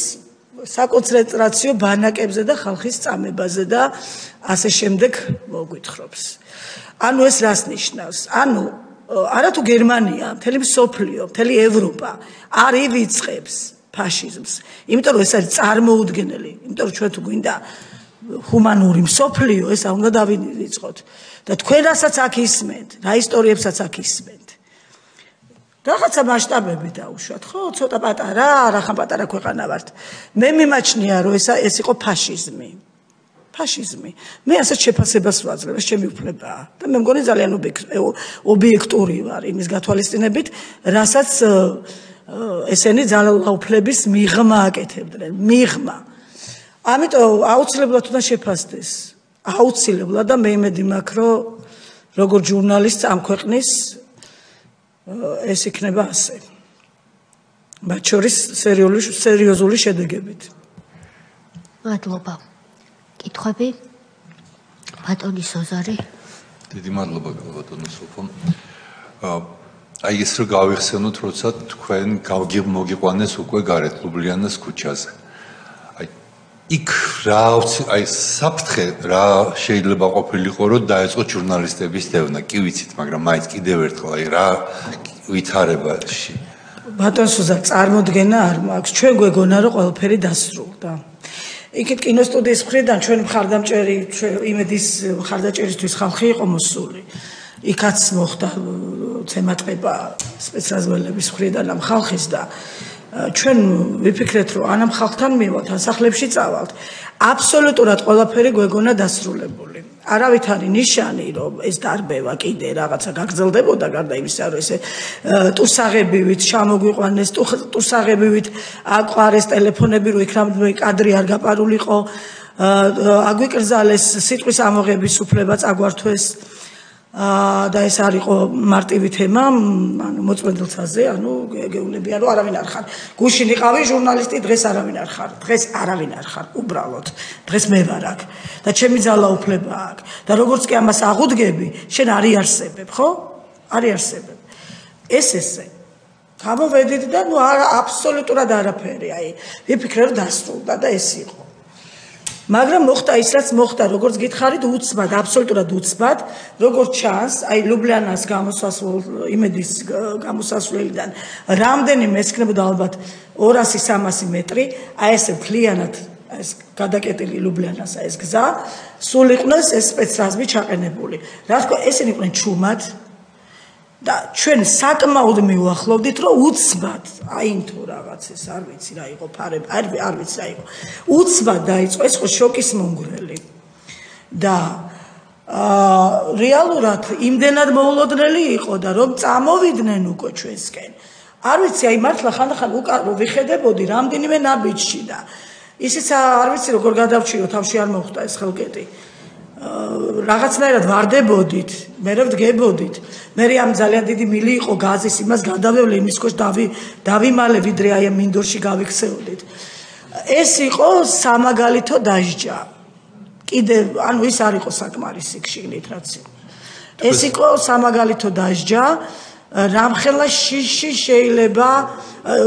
საკონცენტრაციო ბანაკებზე და ხალხის წამებაზე და ასე შემდეგ მოგვითხრობს. ანუ ეს რას ნიშნავს? ანუ არათუ გერმანია, მთელი მსოფლიო, მთელი ევროპა არ ივიწყებს ფაშიზმს. იმიტომ რომ ეს არის წარმოუდგენელი, იმიტომ რომ ჩვენ თუ გვინდა ჰუმანური მსოფლიო, ეს არ უნდა დავიწყოთ. და თქვენ რასაც აქ ისმენთ, რა ისტორიებსაც აქ ისმენთ. რაღაცა მასშტაბები დაუშვათ, ხო, ცოტა პატარა, არახან პატარა ქვეყანა ვართ. მე მიმაჩნია, რომ ეს იყო ფაშიზმი. ფაშიზმი. მე ასეთ შეფასებას ვაძლევ, ეს ჩემი უფლებაა. და მე მგონი ძალიან ობიექტური ვარ იმის გათვალისწინებით, რასაც ესენი ძალაუფლების მიღმა აკეთებდნენ, მიღმა. ამიტომ აუცილებლად უნდა შეფასდეს. აუცილებლად და მე იმედი მაქვს, რომ როგორც ჟურნალისტს ამ ქვეყნის ეს იქნება ასე. მათ შორის სერიოზული შედეგებით. მადლობა. კითხვები? ბატონი სოზარი. დიდი მადლობა ბატონო სოფო. აი ეს რო გავიხსენოთ, როცა თქვენ მოგიყვანეს უკვე გარეთ ლუბლიანას ქუჩაზე. იქ რა აი საფრთხე რა შეიძლება ყოფილიყო რომ დაეწყო ჟურნალისტების დევნა კი ვიცით მაგრამ მაინც კიდევ ერთხელ აი რა ვითარებაში ბატონ სუზა წარმოდგენა არ მაქვს ჩვენ გვეგონა რომ ყველაფერი დასრულდა იქით კინოსტუდიის მხრიდან ჩვენ მხარდამჭერი იმედის მხარდაჭერისთვის ხალხი იყო მოსული იქაც მოხდა ცემატყება სპეცრაზველების მხრიდან ამ ხალხის და ჩვენ ვიფიქრეთ რომ ანამ ხალხთან მივალთ ან სახლებში წავალთ აბსოლუტურად ყველაფერი გვეგონა დასრულებული არავით არის ნიშანი რომ ეს დარბევა კიდე რაღაცა გაგრძელდებოდა გარდა იმისა რომ ესე ტუსაღებივით ჩამოგვიყვანეს ტუსაღებივით აყვარეს ტელეფონები რომ იქ რამე კადრი არ გაპარულიყო აგვიკრძალეს სიტყვის ამოღების უფლება წაგვართვეს და ეს არისო მარტივი თემა, ანუ მოწმენდილთაზე, ანუ გეუბნებიან რომ არავინ არ ხარ. გუშინ იყავი ჟურნალისტი, დღეს არავინ არ ხარ. დღეს არავინ არ ხარ, უბრალოდ. დღეს მე ვარ აქ და ჩემი ძალაუფლება აქვს. და როგორც კი ამას აღუდგები, შენ არ იარსებებ, ხო? არ იარსებებ. ესე. გამოვედით და ნუ აბსოლუტურად არაფერი, აი, ვიფიქრე რომ დასრულდა და ეს იყო. მაგრამ მოხდა ის რაც მოხდა როგორც გითხარით უცბად აბსოლუტურად უცბად როგორც ჩანს აი ლუბლიანას გამოსასვლელ იმედის გამოსასვლელიდან რამდენიმე ესქნებოდა ალბათ 200-300 მეტრი აი ესე მთლიანად ეს გადაკეტილი ლუბლიანას ეს გზა სულ იყვნენ ეს სპეცრაზმი ჩაყენებული რა თქმა ესენი იყვნენ ჩუმად და ჩვენ საკმაოდ მივახლოვდით რომ უცბად აი თუ რაღაც ეს არ ვიცი რა იყო ფარები არ ვიცი რა იყო უცბად დაიწყო ეს ხო შოკის მომგვრელი და რეალურად იმდენად მოულოდნელი იყო და რომ წამოვიდნენ უკვე ჩვენსკენ არ ვიცი აი მართლა ხანდახან უკარო ვიხედებოდი რამდენიმე ნაბიჯში და ისიც არ ვიცი როგორ გადავჩირო თავში არ მოხდა ეს ხელკეტი რაღაცნაირად ვარდებოდით, მე რა ვდგებოდით. მე ამ ძალიან დიდი მილი იყო გაზის იმას გადავევლე იმის ქვეშ დავიმალე ვიდრე აი მინდორში გავიქცეოდით. ეს იყო სამაგალითო დასჯა. კიდე ანუ ის არ იყო საკმარისი შიგნით რაც იყო. ეს იყო სამაგალითო დასჯა, რამხელა შიში შეიძლება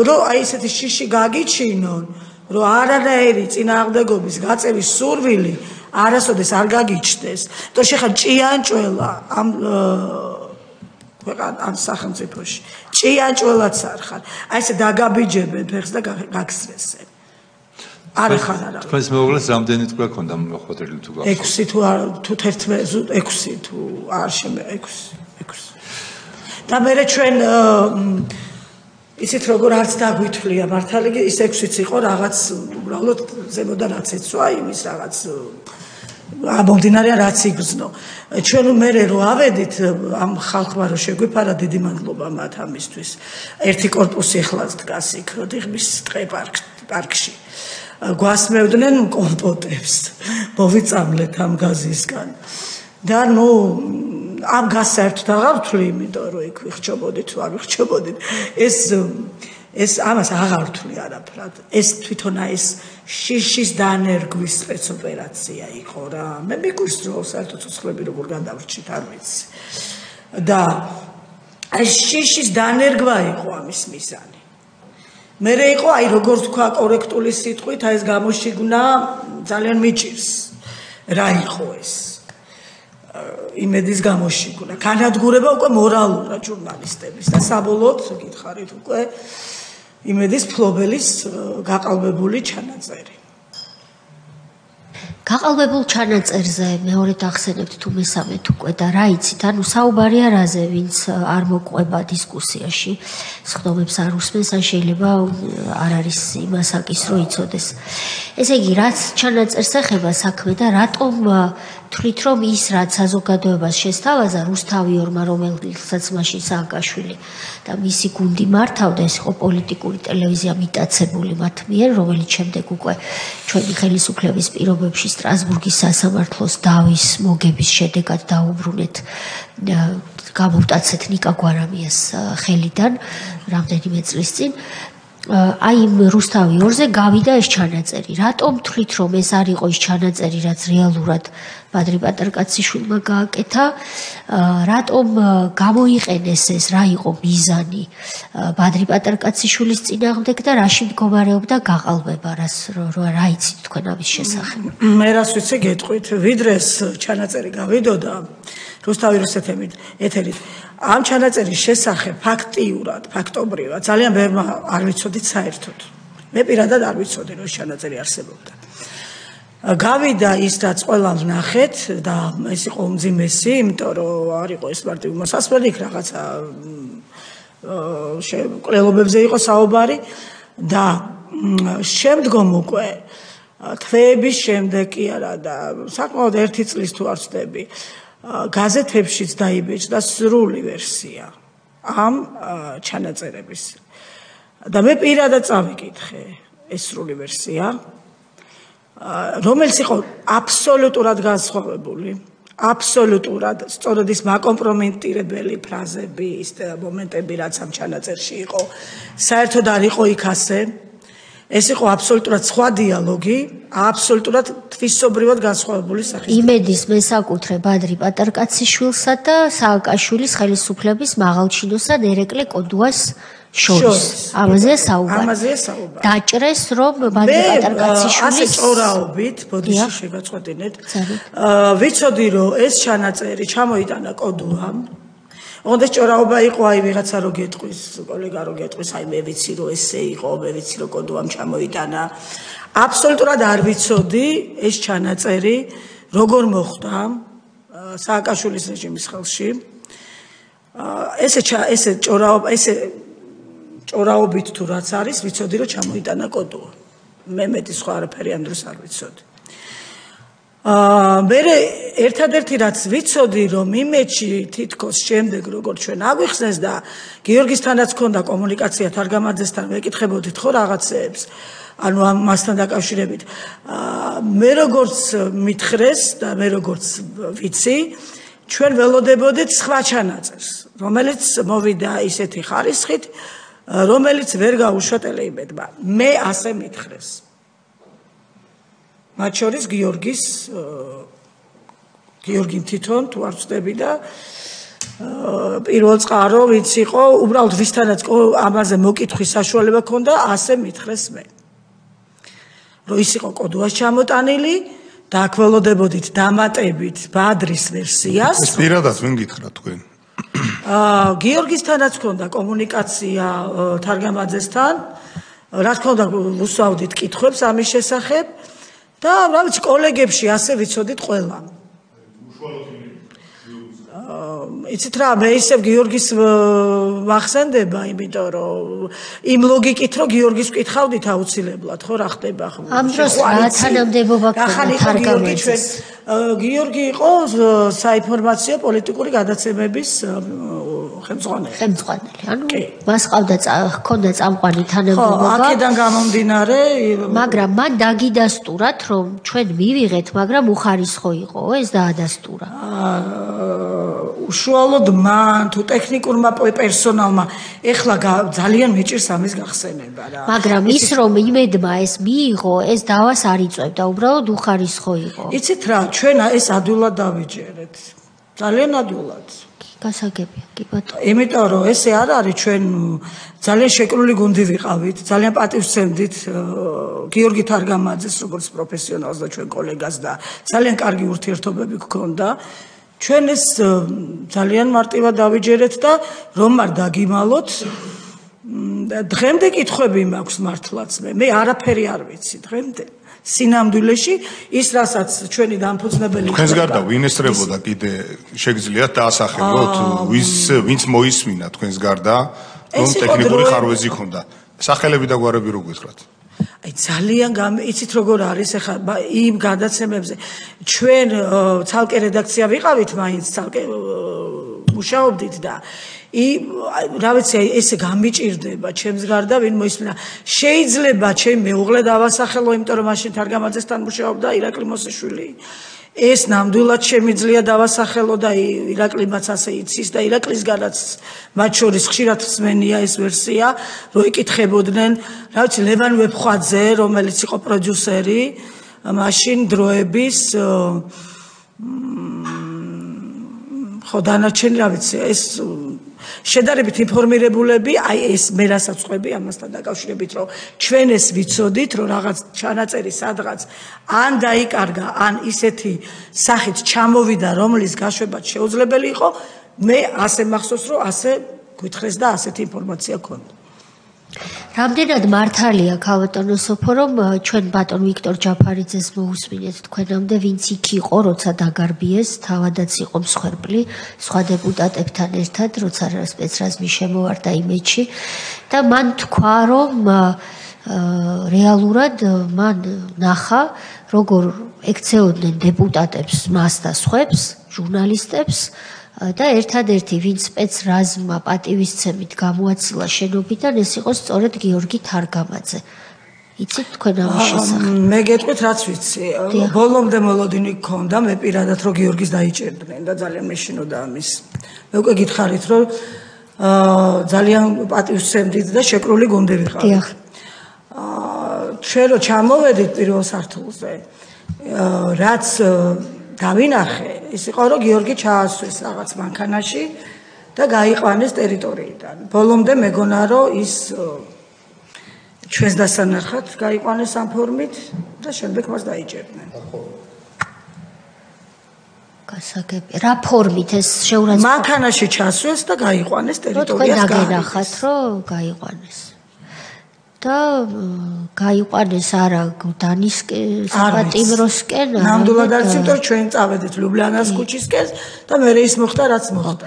რომ აი ესეთი შიში გაგიჩინონ, რომ არანაირი წინააღმდეგობის გაწევის სურვილი არასოდეს არ გაგიჩნდეს. თუ შეხა ჭიანჭველა ამ ამ სახელმწიფოში. ჭიანჭველაც არ ხარ. აი ესე დაგაბიჯებენ ფეხს და გაგსრესენ. არ ხარ არა. თქვენს მეუღლეს რამდენი თქმა ქონდა მოხვედრილი თუ გახსოვთ? 6 თუ 11 6 თუ არ შემე 6. და მე ჩვენ ისეთ როგორ არც დაგვითვლია მართალი ის 6-იც იყო რაღაც უბრალოდ ზემოდან რაც ეცვა იმის რაღაც ამომდინარე რაც იგრძნო ჩვენ მერე რო ავედით ამ ხალხმა რო შეგვიფარა დიდი მადლობა მათ ამისთვის ერთი корпуსი ეხლაც დგას იქ როდიღმის ტყე პარკში გვასმევდნენ კომპოტებს მოვიწამლეთ ამ გაზისგან და ნუ ამ გაზს საერთოდ აღარ ვთვლი იმიტომ რომ იქ ვიხჩობოდით თუ არ ვიხჩობოდით ეს ამას აღარ ვთვლი არაფრად ეს თვითონ ეს შიშის დანერგვის სპეცოპერაცია იყო რა მე მიგვირს რომ საერთოდ ცოცხლები როგორ გადავრჩით არ ვიცი და ეს შიშის დანერგვა იყო ამის მიზანი მე იყო აი როგორ თქვა კორექტული სიტყვით აი ეს გამოშიგნა ძალიან მიჭირს რა იყო ეს იმედის გამოშიგნა განადგურება უკვე მორალურად ჟურნალისტების და საბოლოოდ გითხარით უკვე იმედის ფლობელის გაყალბებული ჩანაწერი გაყალბებულ ჩანაწერზე მეორედ ახსენებთ თუ მესამედ უკვე და რა იცით ანუ საუბარია რაზე ვინც არ მოყვება დისკუსიაში სხდომებს არ უსმენს ან შეიძლება არ არის იმას აკის რომ იცოდეს ესე იგი რაც ჩანაწერს ეხება საქმე და რატომ თვლით რომ ის რაც საზოგადოებას შესთავაზა რუსთავიორმა რომელსაც მაშინ სააკაშვილი და მისი გუნდი მართავდა ეს იყო პოლიტიკური ტელევიზია მიტაცებული მათ მიერ რომელიც შემდეგ უკვე ჩვენი ხელისუფლების პირობებში სტრასბურგის სასამართლოს დავის მოგების შედეგად დაუბრუნეთ გამოვტაცეთ ნიკა გვარამიას ხელიდან რამდენიმე წლის წინ აი იმ რუსთავიორზე გავიდა ეს ჩანაწერი რატომ თვლით რომ ეს არ იყო ის ჩანაწერი რაც რეალურად ბადრი პატარკაციშვილმა გააკეთა რატომ გამოიყენეს ეს რა იყო მიზანი ბადრი პატარკაციშვილის წინააღმდეგ და რაში მდგომარეობდა გაყალბება რა იცით თქვენ ამის შესახებ მე რას ვიცი გეტყვით ვიდრე ეს ჩანაწერი გავიდოდა რუსთავიორს ეთერით ამ ჩანაწერის შესახებ ფაქტობრივად ძალიან ბევრმა არ ვიცოდით საერთოდ მე პირადად არ ვიცოდი რომ ჩანაწერი არსებობდა გავიდა ის რაც ყველამ ნახეთ და ეს იყო უმძიმესი იმიტომ რომ არ იყო ეს მარტივი მოსასვლელი იქ რაღაცა კვლელობებზე იყო საუბარი და შემდგომ უკვე თვეების შემდეგ კი არა და საკმაოდ ერთი წლის თუ არ ვცდები გაზეთებშიც დაიბეჭდა სრული ვერსია ამ ჩანაწერების და მე პირადად წავიკითხე ეს სრული ვერსია რომელიც იყო აბსოლუტურად განსხვავებული აბსოლუტურად სწორედ ის მაკომპრომენტირებელი ფრაზები ის მომენტები რაც ამ ჩანაწერში იყო საერთოდ არ იყო იქ ასე ეს იყო აბსოლუტურად სხვა დიალოგი, აბსოლუტურად თვისობრივად განსხვავებული სახის. იმედის მესაკუთრე ბადრი პატარკაციშვილსა და სააკაშვილის ხელისუფლების მაღალჩინოსა ერეკლე კოდუას შორის. ამაზეა საუბარი. დაჭრეს რომ ბადრი პატარკაციშვილის ასე ჭორაობით, ბოდიში შეგაწყვეტინეთ. ვიცოდი რომ ეს ჩანაწერი ჩამოიტანა კოდუამ. Onda ჭორაობა იყო აი ვიღაცა რო გეტყვის, კოლეგა რო გეტყვის, აი მე ვიცი რომ ესე იყო, მე ვიცი რომ კოდუამ ჩამოიტანა. აბსოლუტურად არ ვიცოდი ეს ჩანაწერი როგორ მოხდა სააკაშვილის რეჟიმის ხელში. ესე ჭორაობით თუ რაც არის, ვიცოდი რომ ჩამოიტანა კოდუა. მე მეტი სხვა არაფერი ამ დროს არ ვიცოდი. მე ერთადერთი რაც ვიცოდი რომ იმედში თითქოს შემდეგ როგორც ჩვენ აგვიხსნეს და გიორგისთანაც ჰქონდა კომუნიკაცია თარგამაძესთან ვეკითხებოდით ხო რაღაცეებს ანუ ამასთან დაკავშირებით მე როგორც მითხრეს და მე როგორც ვიცი ჩვენ ველოდებოდით სხვა ჩანაწერს რომელიც მოვიდა ისეთი ხარისხით რომელიც ვერ გაუშვა ტელეიმედმა მე ასე მითხრეს მათ შორის გიორგიმ თვითონ თუ არ ვწდები და პირველ წყარო ვინც იყო უბრალოდ ვისთანაც ამაზე მოკითხვის საშუალება ჰქონდა ასე მითხრეს მე რომ ის იყო კოდუას ჩამოტანილი და აქ ველოდებოდით დამატებით ბადრის ვერსიას ეს პირადად ვინ გითხრა თქვენ გიორგისთანაც ჰქონდა კომუნიკაცია თარგამაძესთან რა თქმა უნდა უსვავდით კითხვებს ამის შესახებ და რა ვიცი კოლეგებში ასე ვიცოდით ყველა იცით რა, მე ისევ გიორგის ვახსენდება, იმიტომ რომ იმ ლოგიკით რომ გიორგის ვკითხავდით აუცილებლად, ხო რა ხდება ხო? ამ დროს რა თანამდებობა ქონდა თარგამეძის? გიორგი იყო საინფორმაციო პოლიტიკური გადაცემების ხელმძღვანელი. ანუ მას ჰქონდა წამყვანი თანამდებობა. ხო, აქედან გამომდინარე, მაგრამ მან დაგიდასტურათ, რომ ჩვენ მივიღეთ, მაგრამ უხარისხო იყო ეს დაადასტურა. უშუალოდ მან თუ ტექნიკურმა პერსონალმა ეხლა ძალიან მეჭირს ამის გახსენება რა. მაგრამ ის რომ იმედმა ეს მიიღო, ეს დავას არ იწევდა, უბრალოდ უხარისხო იყო. იცით რა, ჩვენ ეს ადვილად დავიჯერეთ. ძალიან ადვილად. გასაგებია, კი ბატონო. იმიტომ რომ ესე არ არის, ჩვენ ძალიან შეკრული გუნდი ვიყავით, ძალიან პატივსცემდით გიორგი თარგამაძეს როგორც პროფესიონალს და ჩვენ კოლეგას და ძალიან კარგი ურთიერთობები გქონდა. ჩვენ ეს ძალიან მარტივად დავიჯერეთ და რომ არ დაგიმალოთ, დღემდე კითხვები მაქვს მართლაც მე არაფერი არ ვიცი დღემდე. სინამდვილეში ის რასაც ჩვენი დამფუძნებელი თქვენს გარდა ვინ ესწრებოდა კიდე შეგიძლიათ დაასახელოთ ვინც მოისმინა თქვენს გარდა რომ ტექნიკური ხარვეზი ჰქონდა სახელები და გვარები რო გითხრათ აი ძალიან იცით როგორ არის ახლა იმ გადაცემებზე ჩვენ ცალკე რედაქცია ვიყავით მაინც ცალკე მუშაობდით და რა ვიცი ესე გამიჭირდება ჩემს გარდა ვინ მოისმინა შეიძლება ჩემ მეუღლე დავასახელო იმიტომ რომ მაშინ თარგამაძესთან მუშაობდა ირაკლი მოსეშვილი ეს ნამდვილად შემიძლია დავასახელო და ირაკლიმაც ასე იცის და ირაკლისგანაც მათ შორის ხშირად მსმენია ეს ვერსია რომ იკითხებოდნენ რა ვიცი ლევან ვეფხვაძე რომელიც იყო პროდიუსერი მაშინ დროების ხო დანარჩენი რა ვიცი ეს შედარებით ინფორმირებულები აი ეს მე რასაც ყვები ამასთან დაკავშირებით რომ ჩვენ ეს ვიცოდით რომ რაღაც ჩანაწერი სადღაც ან დაიკარგა ან ისეთი სახით ჩამოვიდა რომლის გაშვებაც შეუძლებელი იყო მე ასე მახსოვს რომ ასე გითხრეს და ასეთი ინფორმაცია ქონდა რამდენად მართალია ქალბატონო სოფო რომ ჩვენ ბატონ ვიქტორ ჯაფარიძეს მოусმინეთ თქვენამდე ვინც იქ იყო როცა დაგარბიეს თავადაც იყო მსხვერპლი სხვა დეპუტატებთან ერთად როცა სპეცრაზმი შემოვარდა იმედში და მან თქვა რომ რეალურად მან ნახა როგორ ექცეოდნენ დეპუტატებს მას და სხვებს ჟურნალისტებს და ერთადერთი ვინც სპეცრაზმმა პატივისცემით გამოაცილა შენობიდან ეს იყო სწორედ გიორგი თარგამაძე. იცით თქვენ ამის შესახებ? მე გეტყვით რაც ვიცი. ბოლომდე მოლოდინი გქონდა მე პირადად რომ გიორგის დაიჭერდნენ და ძალიან მეშინოდა ამის. მე უკვე გითხარით რომ ძალიან პატივისცემდით და შეკრული გუნდი ვიყავით. დიახ. ჩვენ რო ჩამოვედით პირველ სართულზე რაც დავინახე ის იყო რომ გიორგი ჩაასვეს რაღაც მანქანაში და გაიყვანეს ტერიტორიიდან. ბოლომდე მეგონა რომ ის ჩვენს დასანახად გაიყვანეს ამ ფორმით და შემდეგ მას დაიჭერდნენ. გასაგებია. რა ფორმით ეს შეურაცხყოფა? მანქანაში ჩასვეს და გაიყვანეს ტერიტორიას თქვენ დაგენახათ რომ გაიყვანეს. და გაიყვანეს არა გუდანისკენ, საპატიმროსკენ, ნამდვილად არ ვიცი, რომ ჩვენ წავედით ლიუბლიანას ქუჩისკენ და მე ის მოხდა რაც მოხდა.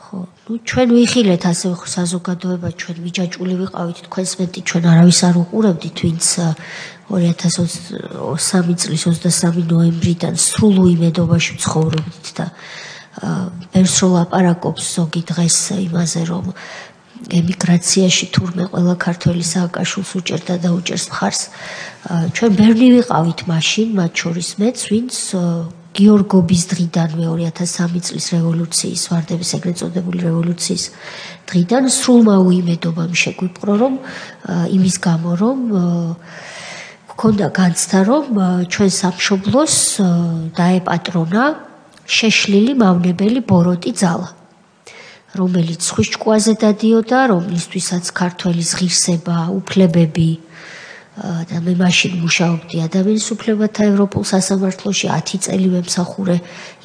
ხო, ну ჩვენ ვიხილეთ ასე საზოგადოება, ჩვენ ვიჯაჭვული ვიყავით, თქვენს მეტი ჩვენ არავის არ უყურებდით, ვინც 2023 წლის 23 ნოემბრიდან სრულ უიმედობაში ცხოვრობდით და ბევრს რო ლაპარაკობს ზოგი დღეს იმაზე, რომ ემიგრაციაში თურმე ყველა ქართველი სააკაშვილს უჭერდა და უჭერს მხარს. ჩვენ ბევრი ვიყავით მაშინ, მათ შორის მეც, ვინც გიორგობის დღიდანვე 2003 წლის რევოლუციის, ვარდების ეგრეთ წოდებული რევოლუციის დღიდან სრულმა უიმედობამ შეგვიპყრო, რომ იმის გამო, რომ გქონდა განცდა, რომ ჩვენ სამშობლოს დაეპატრონა შეშლილი მავნებელი ბოროტი ძალა. რომელიც ხვის ჭკუაზე დადიოდა, რომლისთვისაც ქართველის ღირსება, უფლებები და მე მაშინ მუშაობდი ადამიანის უფლებათა ევროპულ სასამართლოში 10 წელი ვემსახურე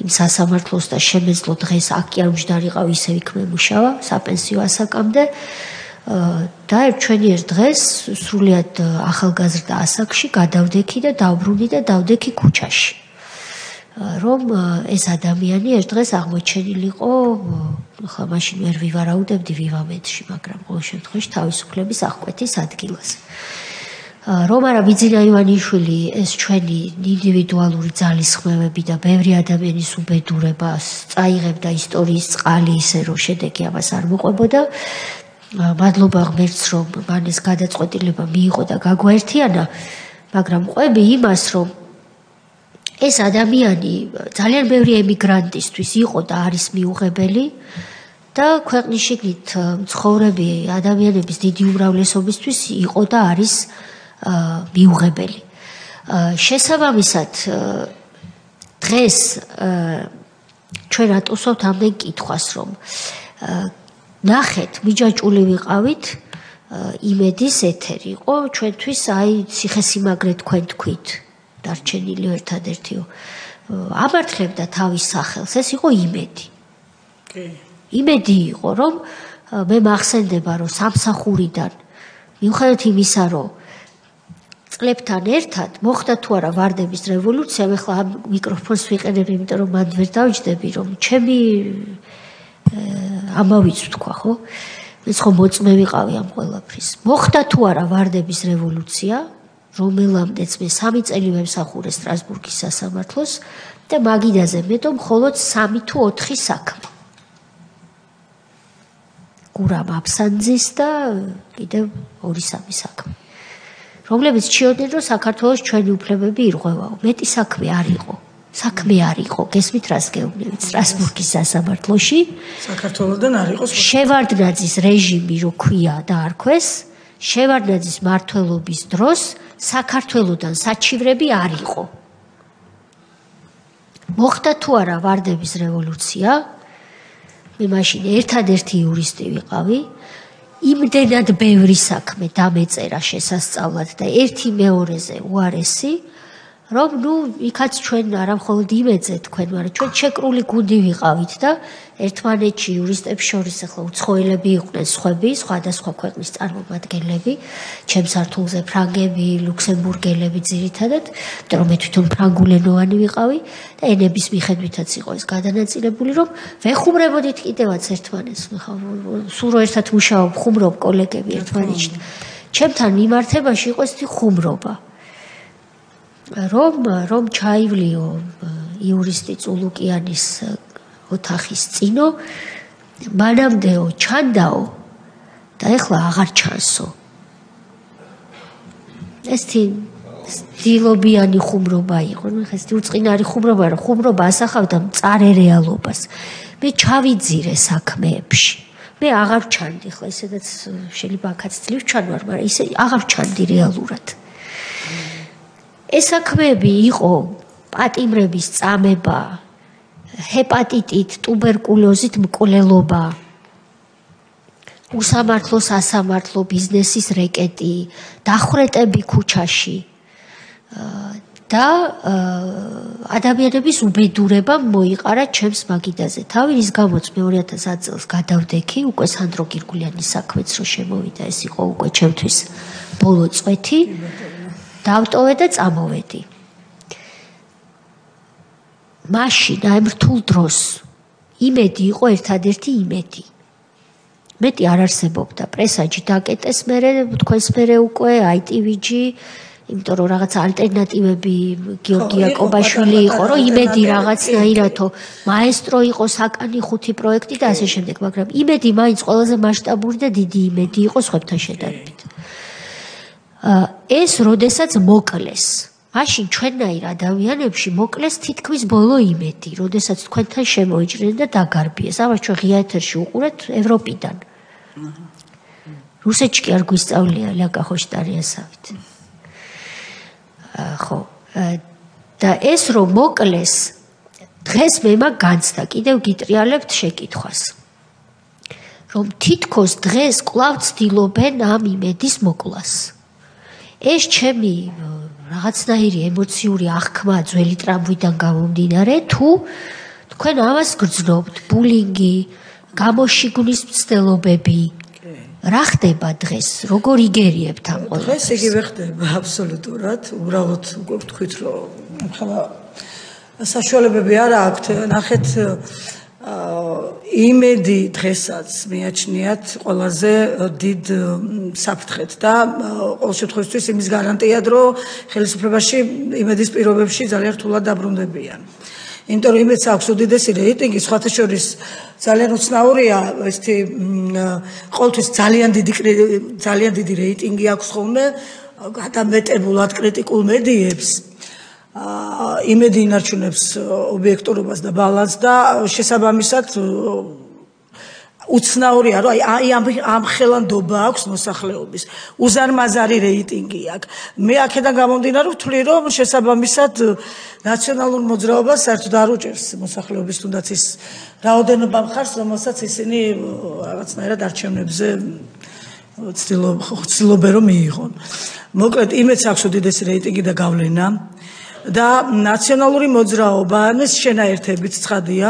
იმ სასამართლოს და შემეძლო დღეს აქ კი არ მჯდარიყავ ისევ იქ მემუშავა საპენსიო ასაკამდე და ჩვენიერ დღეს სრულიად ახალგაზრდა ასაკში გადავდექი და დავბრუნდი და დავდექი ქუჩაში. რომ ეს ადამიანი ერთ დღეს აღმოჩენილიყო, ხა მაშინ ვერ ვივარაუდებდი ვივამეთში, მაგრამ ყოველ შემთხვევაში თავისუფლების აღკვეთის ადგილას. რომ არა ბიძინა ივანიშვილი ეს ჩვენი ინდივიდუალური ძალისხმევები და ბევრი ადამიანის უბედურებას წაიღებდა ისტორიის წყალი ისე რომ შედეგი ამას არ მოყვებოდა. მადლობა ღმერთს რომ მან ეს გადაწყვეტილება მიიღო და გაგვაერთიანა, მაგრამ ყვები იმას რომ ეს ადამიანი ძალიან ბევრი ემიგრანტისთვის იყო და არის მიუღებელი და ქვეყნის შიგნით მცხოვრები ადამიანების დიდი უმრავლესობისთვის იყო და არის მიუღებელი. შესაბამისად დღეს ჩვენ რატოსავთ ამდენ კითხვას რომ ნახეთ მიჯაჭული ვიყავით იმედის ეთერი იყო ჩვენთვის აი ციხესიმაგრე თქვენ თქვით დარჩენილი ერთადერთიო აბართხლებდა თავის სახელს ეს იყო იმედი. იმედი იყო რომ მე მახსენდება რომ სამსახურიდან მიუხედავად იმისა რომ წლებთან ერთად მოხდა თუ არა ვარდების რევოლუცია, მე ხლა ამ მიკროფონს ვიყენებ, იმიტომ რომ მანდ ვერ დავჯდები, რომ ჩემი ამავიც თქვა, ხო? მეც ხო მოწმე ვიყავი ამ ყველაფრის. მოხდა თუ არა ვარდების რევოლუცია, რომელამდეც მე 3 წელი ვემსახურე სტრასბურგის სასამართლოს და მაგიდაზე მეტო მხოლოდ 3 თუ 4 საქმე. გურამ აფსანძის და კიდევ 2-3 საქმე. რომლებიც ჩიოდნენ რომ საქართველოს ჩვენი უფლებები ირღვევაო. მეტი საქმე არ იყო. საქმე არ იყო. გესმით რას გეუბნებით სტრასბურგის სასამართლოში? საქართველოსდან არ იყო. შევარდნაძის რეჟიმი რო ქვია და არქვეს, შევარდნაძის მმართველობის დროს საქართველოსდან საჩივრები არ იყო. მოხდა თუ არა ვარდების რევოლუცია? მე მაშინ ერთადერთი იურისტი ვიყავი. იმდენად ბევრი საქმე დამეწერა შესასწავლად და ერთი მეორეზე უარესი, რომ ნუ იქაც ჩვენ არა მხოლოდ იმედზე თქვენ, მაგრამ ჩვენ შეკრული გუნდი ვიყავით და ერთმანეთში იურისტებს შორის ახლა უცხოელები იყვნენ სხვები, სხვადასხვა ქვეყნის წარმომადგენლები, ჩემს სართულზე ფრანგები, ლუქსემბურგელები ძირითადად, იმიტომ რომ მე თვითონ ფრანგულენოვანი ვიყავი და ენების მიხედვითაც იყო ეს გადანაწილებული, რომ ვეხუმრებოდით კიდევაც ერთმანეთს, სულ რო ერთად მუშაობ, ხუმრობ კოლეგები ერთმანეთში. ჩემთან მიმართებაში იყო ესეთი ხუმრობა. რომ ჩაივლიო იურისტი წულუკიანის ოთახის წინო მანამდეო ჩანდაო და ეხლა აღარ ჩანსო. ეს დილობიანი ხუმრობა იყო, ნუ ეს უწყინარი ხუმრობა, რომ ხუმრობა ასახავდა მწარე რეალობას. მე ჩავიძირე საქმეებში. მე აღარ ჩანდი, ხო ესედაც შეიძლება აქაც ძლივ ჩანვარ, მაგრამ ისე აღარ ჩანდი რეალურად. ეს საქმეები იყო პატიმრების წამება, ჰეპატიტით, ტუბერკულოზით მკვლელობა, უსამართლო სასამართლო ბიზნესის რეკეტი, დახვრეტები ქუჩაში და ადამიანების უბედურება მოიყარა ჩემს მაგიდაზე. თავი რის გამოც მე 2010 წელს გადავდექი, უკვე სანდრო გირგულიანის საქმეც რო შემოვიდა, ეს იყო უკვე ჩემთვის ბოლო წვეთი. დავტოვე და წამოვედი. მაშინ აი რთულ დროს იმედი იყო ერთადერთი იმედი. მეტი არ არსებობდა. პრესაჯი დაკეტეს მერე, თქვენს მერე უკვე ITV-ში, იმიტომ რომ რაღაც ალტერნატივები გიორგი იაკობაშვილი იყო, რომ იმედი რაღაცნაირადო მაესტრო იყო საკანი 5 პროექტი და ასე შემდეგ, მაგრამ იმედი მაინც ყველაზე მასშტაბური და დიდი იმედი იყო სხვებთან შედარებით. ეს როდესაც მოკლეს, მაშინ ჩვენნაირ ადამიანებში მოკლეს თითქმის ბოლო იმედი, როდესაც თქვენთან შემოიჭრნენ და დაგარბიეს. ამას ჩვენ ღია ეთერში უყურეთ ევროპიდან. რუსეთში კი არ გვისწავლია ლიაკა ხოშტარიასავით. ხო. და ეს რომ მოკლეს, დღეს მე მაგ განცდა, კიდევ გიტრიალებთ შეკითხვას. რომ თითქოს დღეს კვლავ ცდილობენ ამ იმედის მოკლას. ეს ჩემი რაღაცნაირი ემოციური აღქმა ძველი ტრამვიდან გამომდინარე, თუ თქვენ ამას გრძნობთ, ბულინგი, გამოშიგნის მცდელობები, რა ხდება დღეს, როგორ იგერიებთ ამ ყველაფერს? დღეს იგივე ხდება აბსოლუტურად, უბრალოდ უკვე ვთქვით, რომ ახლა საშუალებები არა აქვთ, ნახეთ იმედი დღესაც მიაჩნიათ ყველაზე დიდ საფრთხეთ და ყოველ შემთხვევაში იმის გარანტიად, რომ ხელისუფლებაში იმედის პირობებში ძალიან რთულად დაბრუნდებიან. იმიტომ რომ იმედს აქვს უდიდესი რეიტინგი, სხვათა შორის ძალიან უცნაურია ესეთი ყოველთვის ძალიან დიდი რეიტინგი აქვს ხოლმე გადამეტებულად კრიტიკულ მედიებს. იმედი ინარჩუნებს ობიექტურობას და ბალანსს და შესაბამისად უცნაურია რომ ამ ხელანდობა აქვს მოსახლეობის უზარმაზარი რეიტინგი აქვს მე აქედან გამომდინარე ვთვლი რომ შესაბამისად ნაციონალურ მოძრაობას საერთოდ არ უჭერს მოსახლეობის თუნდაც ის რაოდენობა მხარს რომელსაც ისინი რაღაცნაირად არჩევნებზე ცდილობენ რომ მიიღონ მოკლედ იმედს აქვს უდიდესი რეიტინგი და გავლენა და ნაციონალური მოძრაობა ამის შენაერთებით ცხადია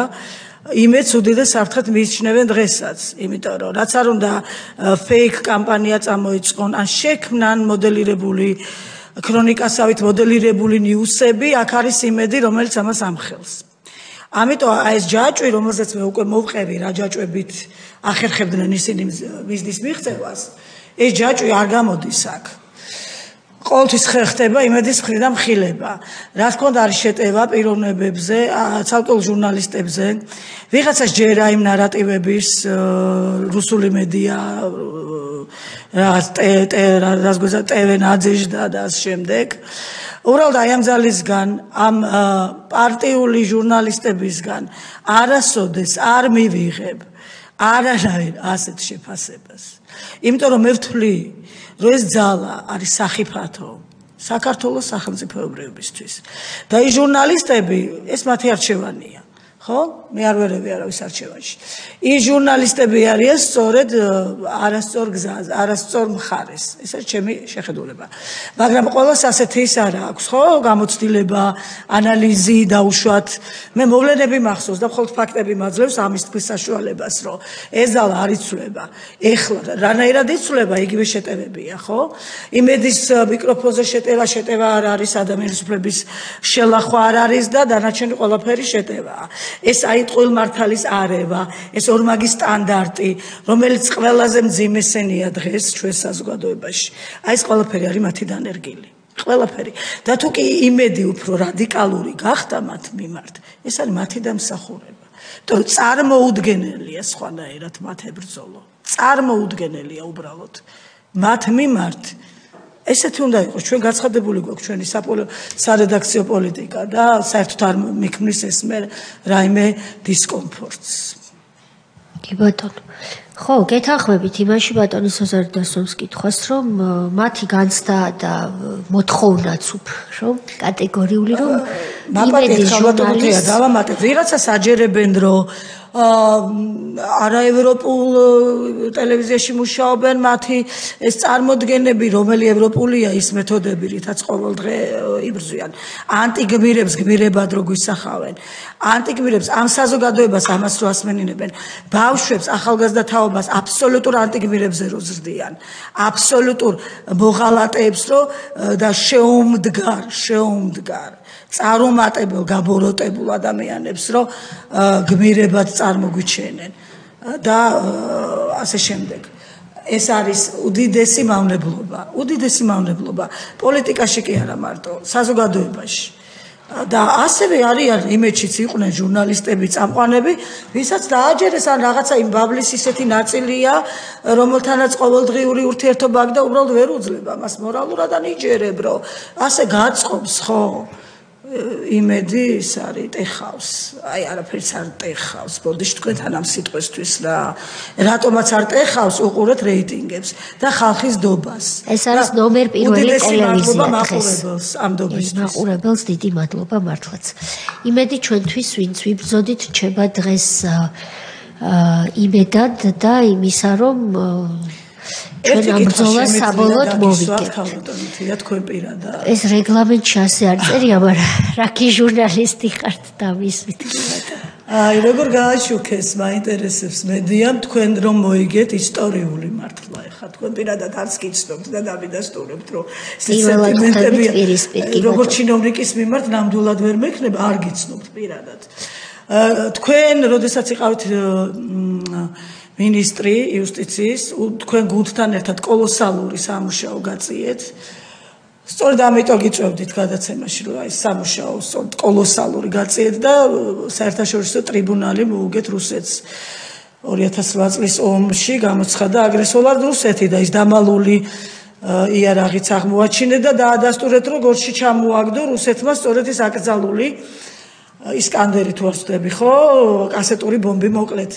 იმედს უდიდეს საფრთხეთ მიიჩნევენ დღესაც იმიტომ რომ რაც არ უნდა ფეიქ კამპანია წამოიწყონ ან შექმნან მოდელირებული ქრონიკასავით მოდელირებული ნიუსები აქ არის იმედი რომელიც ამას ამხელს ამიტომ ეს ჯაჭვი რომელზეც მე უკვე მოვყევი რა ჯაჭვებით ახერხებდნენ ისინი მიზნის მიღწევას ეს ჯაჭვი არ გამოდის აქ ყოველთვის ხერხდება იმედის მხრიდან მხილება. რა თქმა უნდა არის შეტევა პიროვნებებზე, ცალკეულ ჟურნალისტებზე. ვიღაცას ჯერა იმ ნარატივების რუსული მედია რას გვეცა ტევე ნაძეჟდა და ამ შემდეგ. უბრალოდ აი ამ ძალისგან, ამ პარტიული ჟურნალისტებისგან არასოდეს არ მივიღებ არანაირ ასეთ შეფასებას. იმიტომ რომ მე ვთვლი რომ ეს ძალა არის სახიფათო საქართველოს სახელმწიფოებრიობისთვის და ის ჟურნალისტები ეს მათი არჩევანია ხო მე არ ვერევი არავის არჩევანში ის ჟურნალისტები არიან სწორედ არასწორ გზაზე არასწორ მხარეს ეს არის ჩემი შეხედულება მაგრამ ყოველს ასეთი ის არა აქვს ხო გამოცდილება ანალიზი დაუშვათ მე მოვლენები მახსოვს და მხოლოდ ფაქტები მაძლევს ამის თქვის საშუალებას რომ ეს ძალა არ იცვლება ეხლა რანაირად იცვლება იგივე შეტევებია ხო იმედის მიკროფონზე შეტევა არ არის ადამიანის უფლების შელახვა არ არის და დანარჩენი ყველაფერი შეტევაა ეს აი ტყუილმართალის არევა, ეს ორმაგი სტანდარტი, რომელიც ყველაზე მძიმესენია დღეს ჩვენ საზოგადოებაში. აი ეს ყველაფერი არის მათი დანერგილი. ყველაფერი. და თუ კი იმედი უფრო რადიკალური გახდა მათ მიმართ, ეს არის მათი დამსახურება. იმიტომ წარმოუდგენელია სხვანაირად მათ ებრძოლო. წარმოუდგენელია უბრალოდ. მათ მიმართ ესეთი უნდა იყოს ჩვენ გაცხადებული გვაქვს ჩვენი სარედაქციო პოლიტიკა და საერთოდ არ მიქმნის ეს მე რაიმე დისკომფორტს. კი ბატონო. ხო, გეთანხმებით იმაში ბატონი სოზარდასონს კითხვას, რომ მათი განცდა და მოთხოვნაც უფრო კატეგორიული რომ იმედი ჟურნალისტია დავამატებ ვიღაცას აჯერებენ რომ არაევროპულ ტელევიზიაში მუშაობენ მათი ეს წარმოდგენები რომელი ევროპულია ის მეთოდები რითაც ყოველდღე იბრძვიან ანტიგმირებს გმირებად რო გვისახავენ ანტიგმირებს ამ საზოგადოებას ამას რო ასმენინებენ ბავშვებს ახალგაზრდა თაობას აბსოლუტურ ანტიგმირებზე რო ზრდიან აბსოლუტურ მოღალატეებს რო და შეუმდგარ წარუმატებელ გაბოროტებულ ადამიანებს რომ გმირებად წარმოგვიჩენენ და ასე შემდეგ ეს არის უდიდესი მავნებლობა პოლიტიკაში კი არა მარტო საზოგადოებაში და ასევე არიან იმეჩიც იყვნენ ჟურნალისტები წამყვანები ვისაც დააჯერეს ან რაღაცა იმ ბაბლის ისეთი ნაწილია რომელთანაც ყოველდღიური ურთიერთობა აქვს და უბრალოდ ვერ უძლება მას მორალურად ან იჯერებ რომ ასე გაწყობს ხო იმედი ის არის ტეხავს აი არაფერს არ ტეხავს ბოდიში თქვენთან ამ სიტყვისთვის და რატომაც არ ტეხავს უყურეთ რეიტინგებს და ხალხის დობას ეს არის ნომერ პირველი ტელევიზია მაყურებელს ამ დობისთვის მაყურებელს დიდი მადლობა მართლაც იმედი ჩვენთვის ვინც ვიბრძოდით რჩება დღეს იმედად და იმისა რომ ჩვენ ამ ბრძოლას საბოლოოდ მოვიგებთ. ეს რეგლამენტში ასე არ წერია, მაგრამ რა კი ჟურნალისტი ხართ და მისვით კი ბატონო. აი როგორ გააშუქეს მაინტერესებს მედიამ თქვენ რომ მოიგეთ ისტორიული მართლა ეხლა თქვენ პირადად არც გიცნობთ და დამიდასტურებთ რომ სენტიმენტები როგორ ჩინოვნიკის მიმართ ნამდვილად ვერ მექნება არ გიცნობთ პირადად თქვენ როდესაც იყავით მინისტრი იუსტიციის თქვენ გუნდთან ერთად კოლოსალური სამუშაო გაწიეთ სწორედ ამიტომ გიწევდით გადაცემაში რომ აი სამუშაო კოლოსალური გაწიეთ და საერთაშორისო ტრიბუნალი მოუგეთ რუსეთს 2008 წლის ომში გამოცხადა აგრესორად რუსეთი და ის დამალული იარაღიც აღმოაჩინეთ და დაადასტურეთ რომ გორში ჩამოაგდო რუსეთმა სწორედ ის აკრძალული ისკანდერი თუ არ ვწდები ხო კასეტური ბომბი მოკლეთ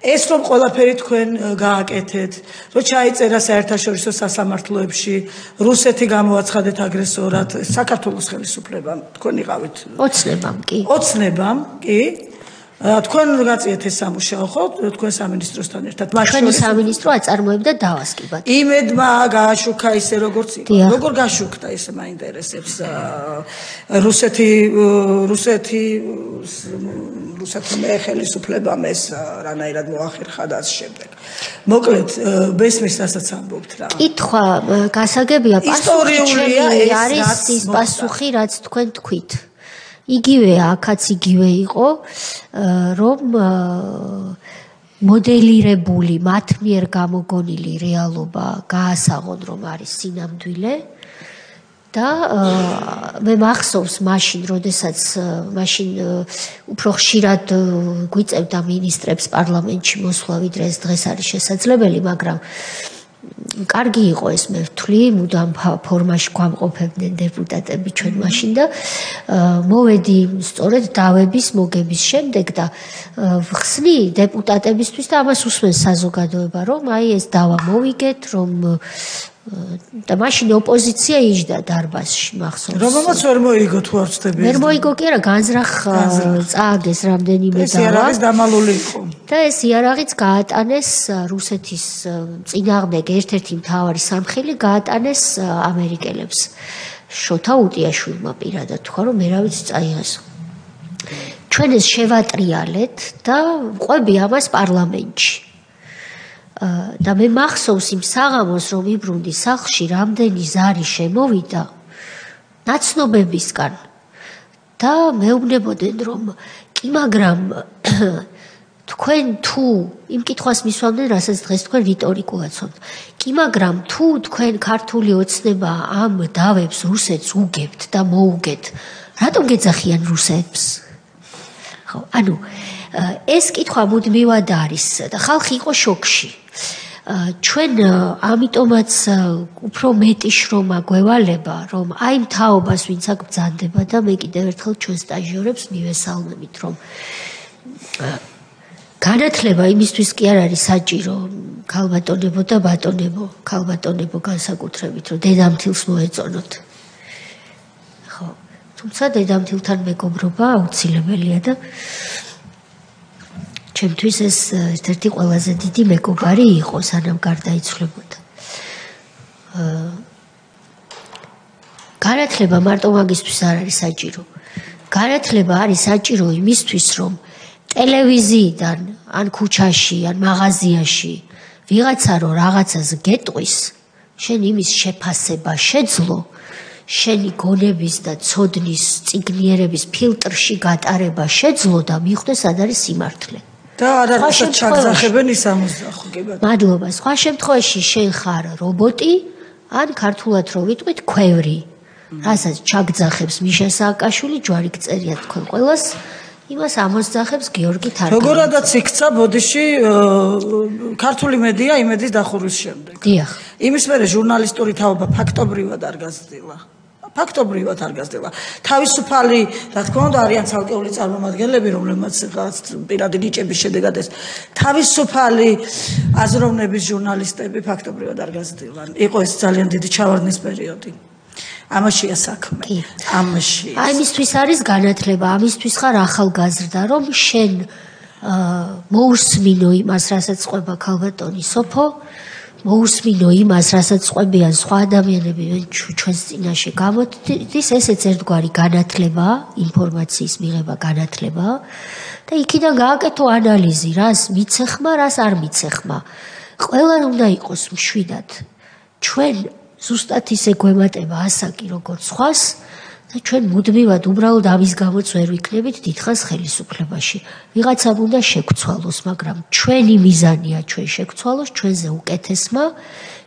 ეს რომ ყველაფერი თქვენ გააკეთეთ, რომ ჩაიწერა საერთაშორისო სასამართლოებში, რუსეთი გამოაცხადეთ აგრესორად, საქართველოს ხელისუფლებამ თქვენ იყავით. ოცნებამ კი. ოცნებამ კი. თქვენ გაწიეთ ეს სამუშაო ხო თქვენ სამინისტროსთან ერთად ჩვენი სამინისტრო აწარმოებდა დავას კი ბატონო იმედმა გააშუქა ისე როგორც იყო როგორ გააშუქდა ესე მაინტერესებს რუსეთი ხელისუფლებამ ეს რანაირად მოახერხა და ამ შემდეგ მოკლედ ბესმის რასაც ამბობთ რა კითხვა გასაგებია ისტორიულია არის ის პასუხი რაც თქვენ თქვით იგივე აქაც იგივე იყო რომ მოდელირებული მათ მიერ გამოგონილი რეალობა გაასაღონ რომ არის სინამდვილე და მე მახსოვს მაშინ როდესაც მაშინ უფრო ხშირად გვიწევდა მინისტრებს პარლამენტში მოსვლა ვიდრე ეს დღეს არის შესაძლებელი მაგრამ კარგი იყო ეს მე ვთვლი, მუდამ ფორმაში გვამყოფებდნენ დეპუტატები ჩვენ მაშინ და მოვედი სწორედ დავების მოგების შემდეგ და ვხსნი დეპუტატებისთვის და ამას უსმენს საზოგადოება რომ აი ეს დავა მოვიგეთ რომ და მაშინ ოპოზიცია იჯდა დარბაზში მახსოვს რომელმაც ვერ მოიგო თუ არ ვწდები ვერ მოიგო კი არა განზრახ წააგეს რამდენიმე დავა ეს იარაღის დამალული იყო და ეს იარაღიც გაატანეს რუსეთის წინააღმდეგ ერთ-ერთი მთავარი სამხელი გაატანეს ამერიკელებს შოთა უტიაშვილმა პირადად თქვა რომ მერავიც წაიღესო ჩვენ ეს შევატრიალეთ და ყვები ამას პარლამენტში და მე მახსოვს იმ საღამოს რომ იბრუნდი სახლში რამდენი ზარი შემოვიდა ნაცნობებისგან და მეუბნებოდნენ რომ კი მაგრამ თქვენ თუ იმ კითხვას მისვამდნენ რასაც დღეს თქვენ რიტორიკულად ვცნობთ კი მაგრამ თუ თქვენ ქართული ოცნება ამ დავებს რუსეთს უგებთ და მოუგეთ რატომ გეძახიან რუსებს ხო ანუ ეს კითხვა მუდმივად არის და ხალხი იყო შოკში ჩვენ ამიტომაც უფრო მეტი შრომა გვევალება რომ აი მთავობას ვინც აქ ბრძანდება და მე კიდევ ერთხელ ჩვენ სტაჟიორებს მივესალმებით რომ განათლება იმისთვის კი არ არის საჭირო ქალბატონებო და ბატონებო ქალბატონებო განსაკუთრებით რომ დედამთილს მოეწონოთ ხო თუმცა დედამთილთან მეგობრობა აუცილებელია და ჩემთვის ეს ერთ-ერთი ყველაზე დიდი მეგობარი იყო სანამ გარდაიცვლებოდა. განათლება მარტო მაგისთვის არ არის საჭირო. განათლება არის საჭირო იმისთვის, რომ ტელევიზიიდან, ან ქუჩაში, ან მაღაზიაში ვიღაცა რო რაღაცას გეტყვის, შენ იმის შეფასება შეძლო, შენი გონების და ცოდნის წიგნიერების ფილტრში გატარება შეძლო და მიხვდეს სად არის სიმართლე. და არაერთად ჩაგზახებენ ის ამოსახებად. მადლობა. სხვა შემთხვევაში შენ ხარ რობოტი, ან ქართულად რო ვიტყვით, ქვევრი. რასაც ჩაგზახებს მიშა სააკაშვილი, ჯვარი გწერია თქვენ ყველას, იმას ამოსძახებს გიორგი თარგმანი. როგორადაც იქცა ბოდიში ქართული მედია იმედის დახურვის შემდეგ. დიახ. იმის მერე ჟურნალისტური თაობა ფაქტობრივად არ გაზრდილა. ფაქტობრივად არ გაზრდილა. თავისუფალი, რა თქმა უნდა, არიან ცალკეული წარმომადგენლები, რომლებმაც რაღაც პირადი ნიჭების შედეგად ეს თავისუფალი აზროვნების ჟურნალისტები ფაქტობრივად არ გაზრდილან. იყო ეს ძალიან დიდი ჩავარდნის პერიოდი. ამაშია საქმე. ამაში. აი მისთვის არის განათლება, ამისთვის ხარ ახალგაზრდა, რომ შენ მოусმინო იმას, რასაც ყვება ქალბატონი სოფო მოусმინო იმას, რასაც ყვებიან სხვა ადამიანები ჩვენს წინაშე გამოდის, ესეც ერთგვარი განათლებაა, ინფორმაციის მიღება განათლებაა და იქიდან გააკეთო ანალიზი, რას მიცეხმა, რას არ მიცეხმა. ყველან უნდა იყოს მშვიდად. ჩვენ ზუსტად ისე გვემატება ასაკი როგორც სხვას და ჩვენ მუდმივად უბრალოდ ამის გამოც ვერ ვიქნებით დიდხანს ხელისუფლებაში. ვიღაცამ უნდა შეგვცვალოს, მაგრამ ჩვენი მიზანია ჩვენ შეგვცვალოს, ჩვენზე უკეთესმა,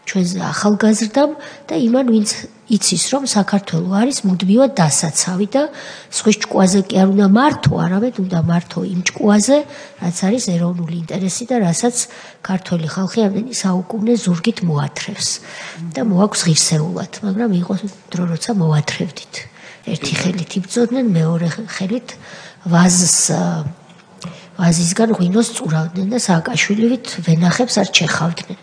ჩვენზე ახალგაზრდამ და იმან ვინც იცის რომ საქართველო არის მუდმივად დასაცავი და სხვის ჭკუაზე კი არ უნდა მართო, არამედ უნდა მართო იმ ჭკუაზე, რაც არის ეროვნული ინტერესი და რასაც ქართველი ხალხი ამდენი საუკუნე ზურგით მოათრევს და მოაქვს ღირსეულად, მაგრამ იყო დრო როცა მოათრევდით. ერთი ხელით იბრძოდნენ, მეორე ხელით ვაზისგან ღვინოს წურავდნენ და სააკაშვილივით ვენახებს არ ჩეხავდნენ.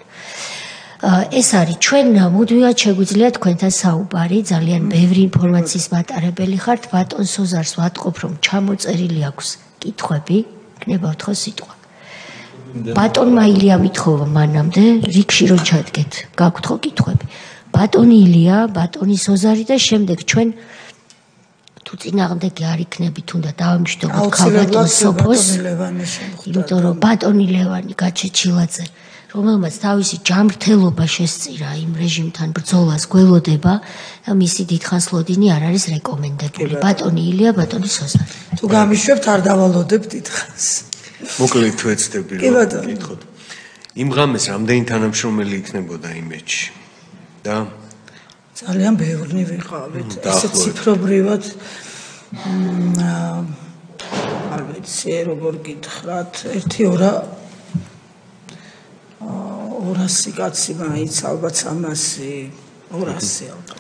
ეს არის ჩვენ მუდმივად შეგვიძლია თქვენთან საუბარი, ძალიან ბევრი ინფორმაციის მატარებელი ხართ, ბატონ სოზარს ვატყობ რომ ჩამოწერილი აქვს კითხვები, იქნება უთხოვ სიტყვა. ბატონმა ილია მითხოვა მანამდე, რიგში რომ ჩადგეთ, გაგვთხოვ კითხვები. ბატონი ილია, ბატონი სოზარი და შემდეგ ჩვენ თუ წინააღმდეგი არ იქნებით, უნდა დავამშვიდობოთ ქალბატონ სოფოს, იმიტომ რომ ბატონი ლევანი გაჩეჩილაძე, რომელმაც თავისი ჯანმრთელობა შესწირა იმ რეჟიმთან ბრძოლას გველოდება და მისი დიდხანს ლოდინი არ არის რეკომენდებული. ბატონი ილია, ბატონი სოზარი. თუ გამიშვებთ, არ დავალოდებ დიდხანს. მოკლედ თუ ეცდები რომ გითხოთ. იმ ღამეს რამდენი თანამშრომელი იქნებოდა იმედში? და ძალიან ბევრი ვიყავით. ესე ციფრობრივად არ ვიცი როგორ გითხრათ, 200 კაცი მაინც ალბათ 300 ალბათ.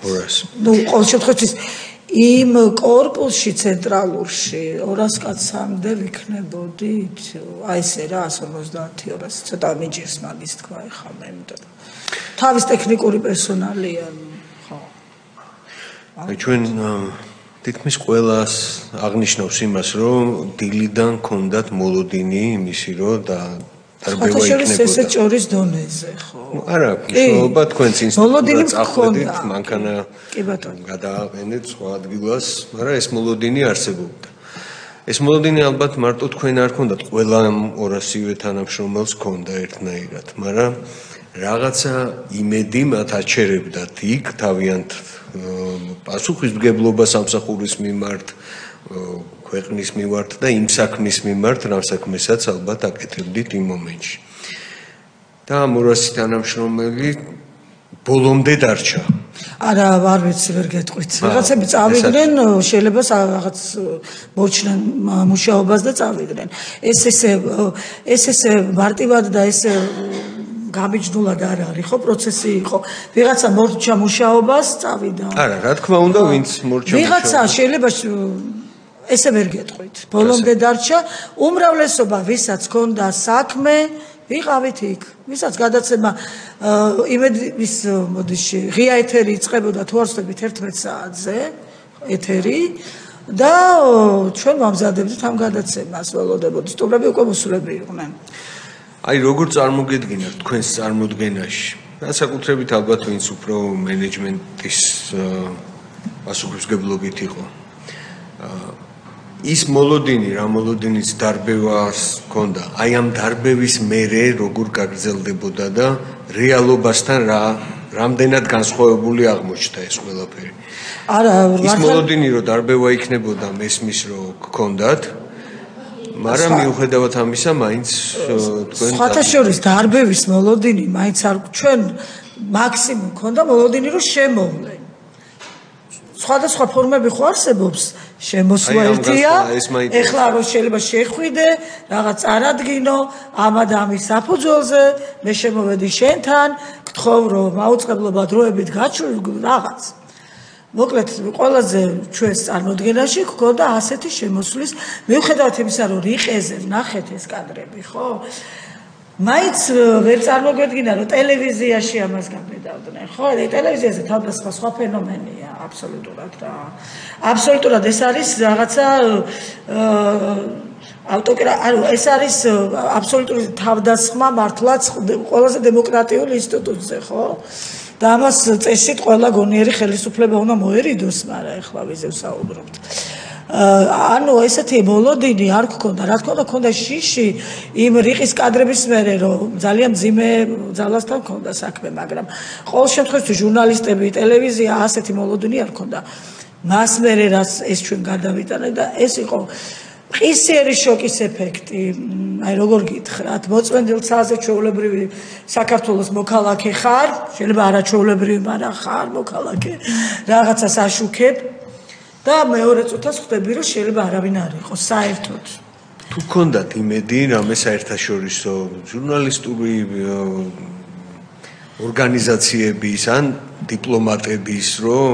200. ნუ ყოველ შემთხვევაში იმ კორპუსში ცენტრალურში 200 კაცამდე ვიქნებოდით. აი ესე რა 150-200 ცოტა მიჯერს მაგის თქვა ეხლა მე, იმიტომ თავის ტექნიკური პერსონალია. ჩვენ თითქმის ყველას აღნიშნავს იმას, რომ დილიდან ჰქონდათ მოლოდინი იმისი, რომ დარბევა იქნებოდა. ესე ჭორის დონეზე, ხო? არა, მნიშვნელობა თქვენს ინსტიტუტს წახვედით, მანქანა კი ბატონო. გადააყენეთ სხვა ადგილას, მაგრამ ეს მოლოდინი არსებობდა. ეს მოლოდინი ალბათ მარტო თქვენ არ ჰქონდათ, ყველა 200-ვე თანამშრომელს ჰქონდა ერთნაირად, მაგრამ რაღაცა იმედი მათ აჩერებდათ იქ თავიანთ პასუხისმგებლობა სამსახურის მიმართ, ქვეყნის მიმართ და იმ საქმის მიმართ, რა საქმესაც ალბათ აკეთებდით იმ მომენტში. და 200 თანამშრომელი ბოლომდე დარჩა. არა, არ ვიცი, ვერ გეტყვით. რაღაცები წავიდნენ, შეიძლება რაღაც მოჩნენ მუშაობას და წავიდნენ. ეს ესე მარტივად და ესე გამიჯნულად არ არის, ხო, პროცესი იყო. ვიღაცა მორჩა მუშაობას წავიდა. არა, რა თქმა უნდა, ვინც მორჩა ვიღაცა შეიძლება ესე ვერ გეტყვით. ბოლომდე დარჩა, უმრავლესობა ვისაც ჰქონდა საქმე, ვიყავით იქ. ვისაც გადაცემა იმედის მოდიში, ღია ეთერი იწყებოდა თუ არ ვცდებით 11 საათზე, ეთერი და ჩვენ ვამზადებდით ამ გადაცემას, ველოდებოდით. სტუმრები უკვე მოსულები იყვნენ. აი როგორ წარმოგედგინათ თქვენს წარმოდგენაში? განსაკუთრებით ალბათ ვინც უფრო მენეჯმენტის პასუხისმგებლობით იყო. ის მოლოდინი, რა მოლოდინის დარბევას ჰქონდა, აი ამ დარბევის მერე როგორ გაგრძელდებოდა და რეალობასთან რამდენად განსხვავებული აღმოჩნდა ეს ყველაფერი. არა, ის მოლოდინი რომ დარბევა იქნებოდა მესმის რომ გქონდათ, მაგრამ მიუხედავად ამისა, მაინც თქვენ სხვათა შორის დარბევის მოლოდინი მაინც არ ჩვენ მაქსიმუმ ქონდა მოლოდინი რომ შემოვლენ. სხვადასხვა ფორმები ხო არსებობს, შემოსვლა ერთია, ეხლა რომ შეიძლება შეხვიდე, რაღაც წარადგინო, ამად ამის საფუძველზე, მე შემოვედი შენთან, გთხოვ რომ მაუწყებლობა დროებით გაჩვენო რაღაც. მოკლედ ყველაზე ჩვენს წარმოდგენაში გქონდა ასეთი შემოსვლის, მიუხედავად იმისა, რომ რიყეზე ვნახეთ ეს კადრები, ხო? მაინც ვერ წარმოგვედგინა რომ ტელევიზიაში ამას გამედავდნენ ხო ტელევიზიაზე თავდასხმა სხვა ფენომენია აბსოლუტურად რა აბსოლუტურად ეს არის რაღაცა ანუ ეს არის აბსოლუტური თავდასხმა მართლაც ყველაზე დემოკრატიული ინსტიტუტზე ხო და ამას წესით ყველა გონიერი ხელისუფლება უნდა მოერიდოს მაგრამ ეხლა ვიზე ვსაუბრობთ ანუ ესეთი მოლოდინი არ გქონდა რა თქმა უნდა გქონდა შიში იმ რიყის კადრების მერე რომ ძალიან ძიმე ძალასთან გქონდა საქმე მაგრამ ყოველ შემთხვევაში ჟურნალისტები ტელევიზია ასეთი მოლოდინი არ გქონდა მას მერე რაც ეს ჩვენ გადავიტანეთ და ეს იყო ყისიერი შოკის ეფექტი აი როგორ გითხრათ მოწმენდილ ცაზე ჩვეულებრივი საქართველოს მოქალაქე ხარ შეიძლება არაჩვეულებრივი მაგრამ ხარ მოქალაქე რაღაცას აშუქებ და მეორე წუთას ხვდები რომ შეიძლება არავინ არ იყოს საერთოდ თუ გქონდათ იმედი რამე საერთაშორისო ჟურნალისტური ორგანიზაციების ან დიპლომატების რომ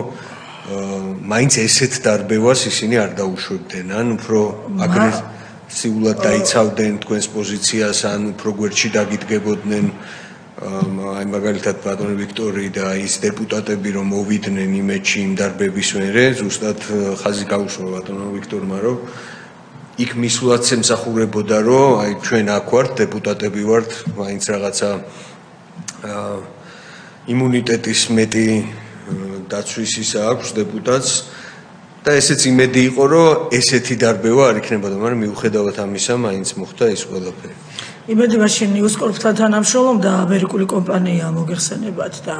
მაინც ესეთ დარბევას ისინი არ დაუშვებდნენ ან უფრო აგრესიულად დაიცავდნენ თქვენს პოზიციას ან უფრო გვერდში დაგიდგებოდნენ აი მაგალითად ბატონი ვიქტორი და ის დეპუტატები რომ მოვიდნენ იმედში იმ დარბების მერე ზუსტად ხაზი გაუშვა ბატონო ვიქტორმა რომ იქ მისვლაც ემსახურებოდა რომ აი ჩვენ აქ ვართ დეპუტატები ვართ მაინც რაღაცა იმუნიტეტის მეტი დაცვის ისა აქვს დეპუტატს და ესეც იმედი იყო რომ ესეთი დარბევა არ იქნებოდა მაგრამ მიუხედავად ამისა მაინც მოხდა ეს ყველაფერი იმედი მაშინ ნიუსკორპთან თანამშრომლობდა ამერიკული კომპანია მოგეხსენებათ და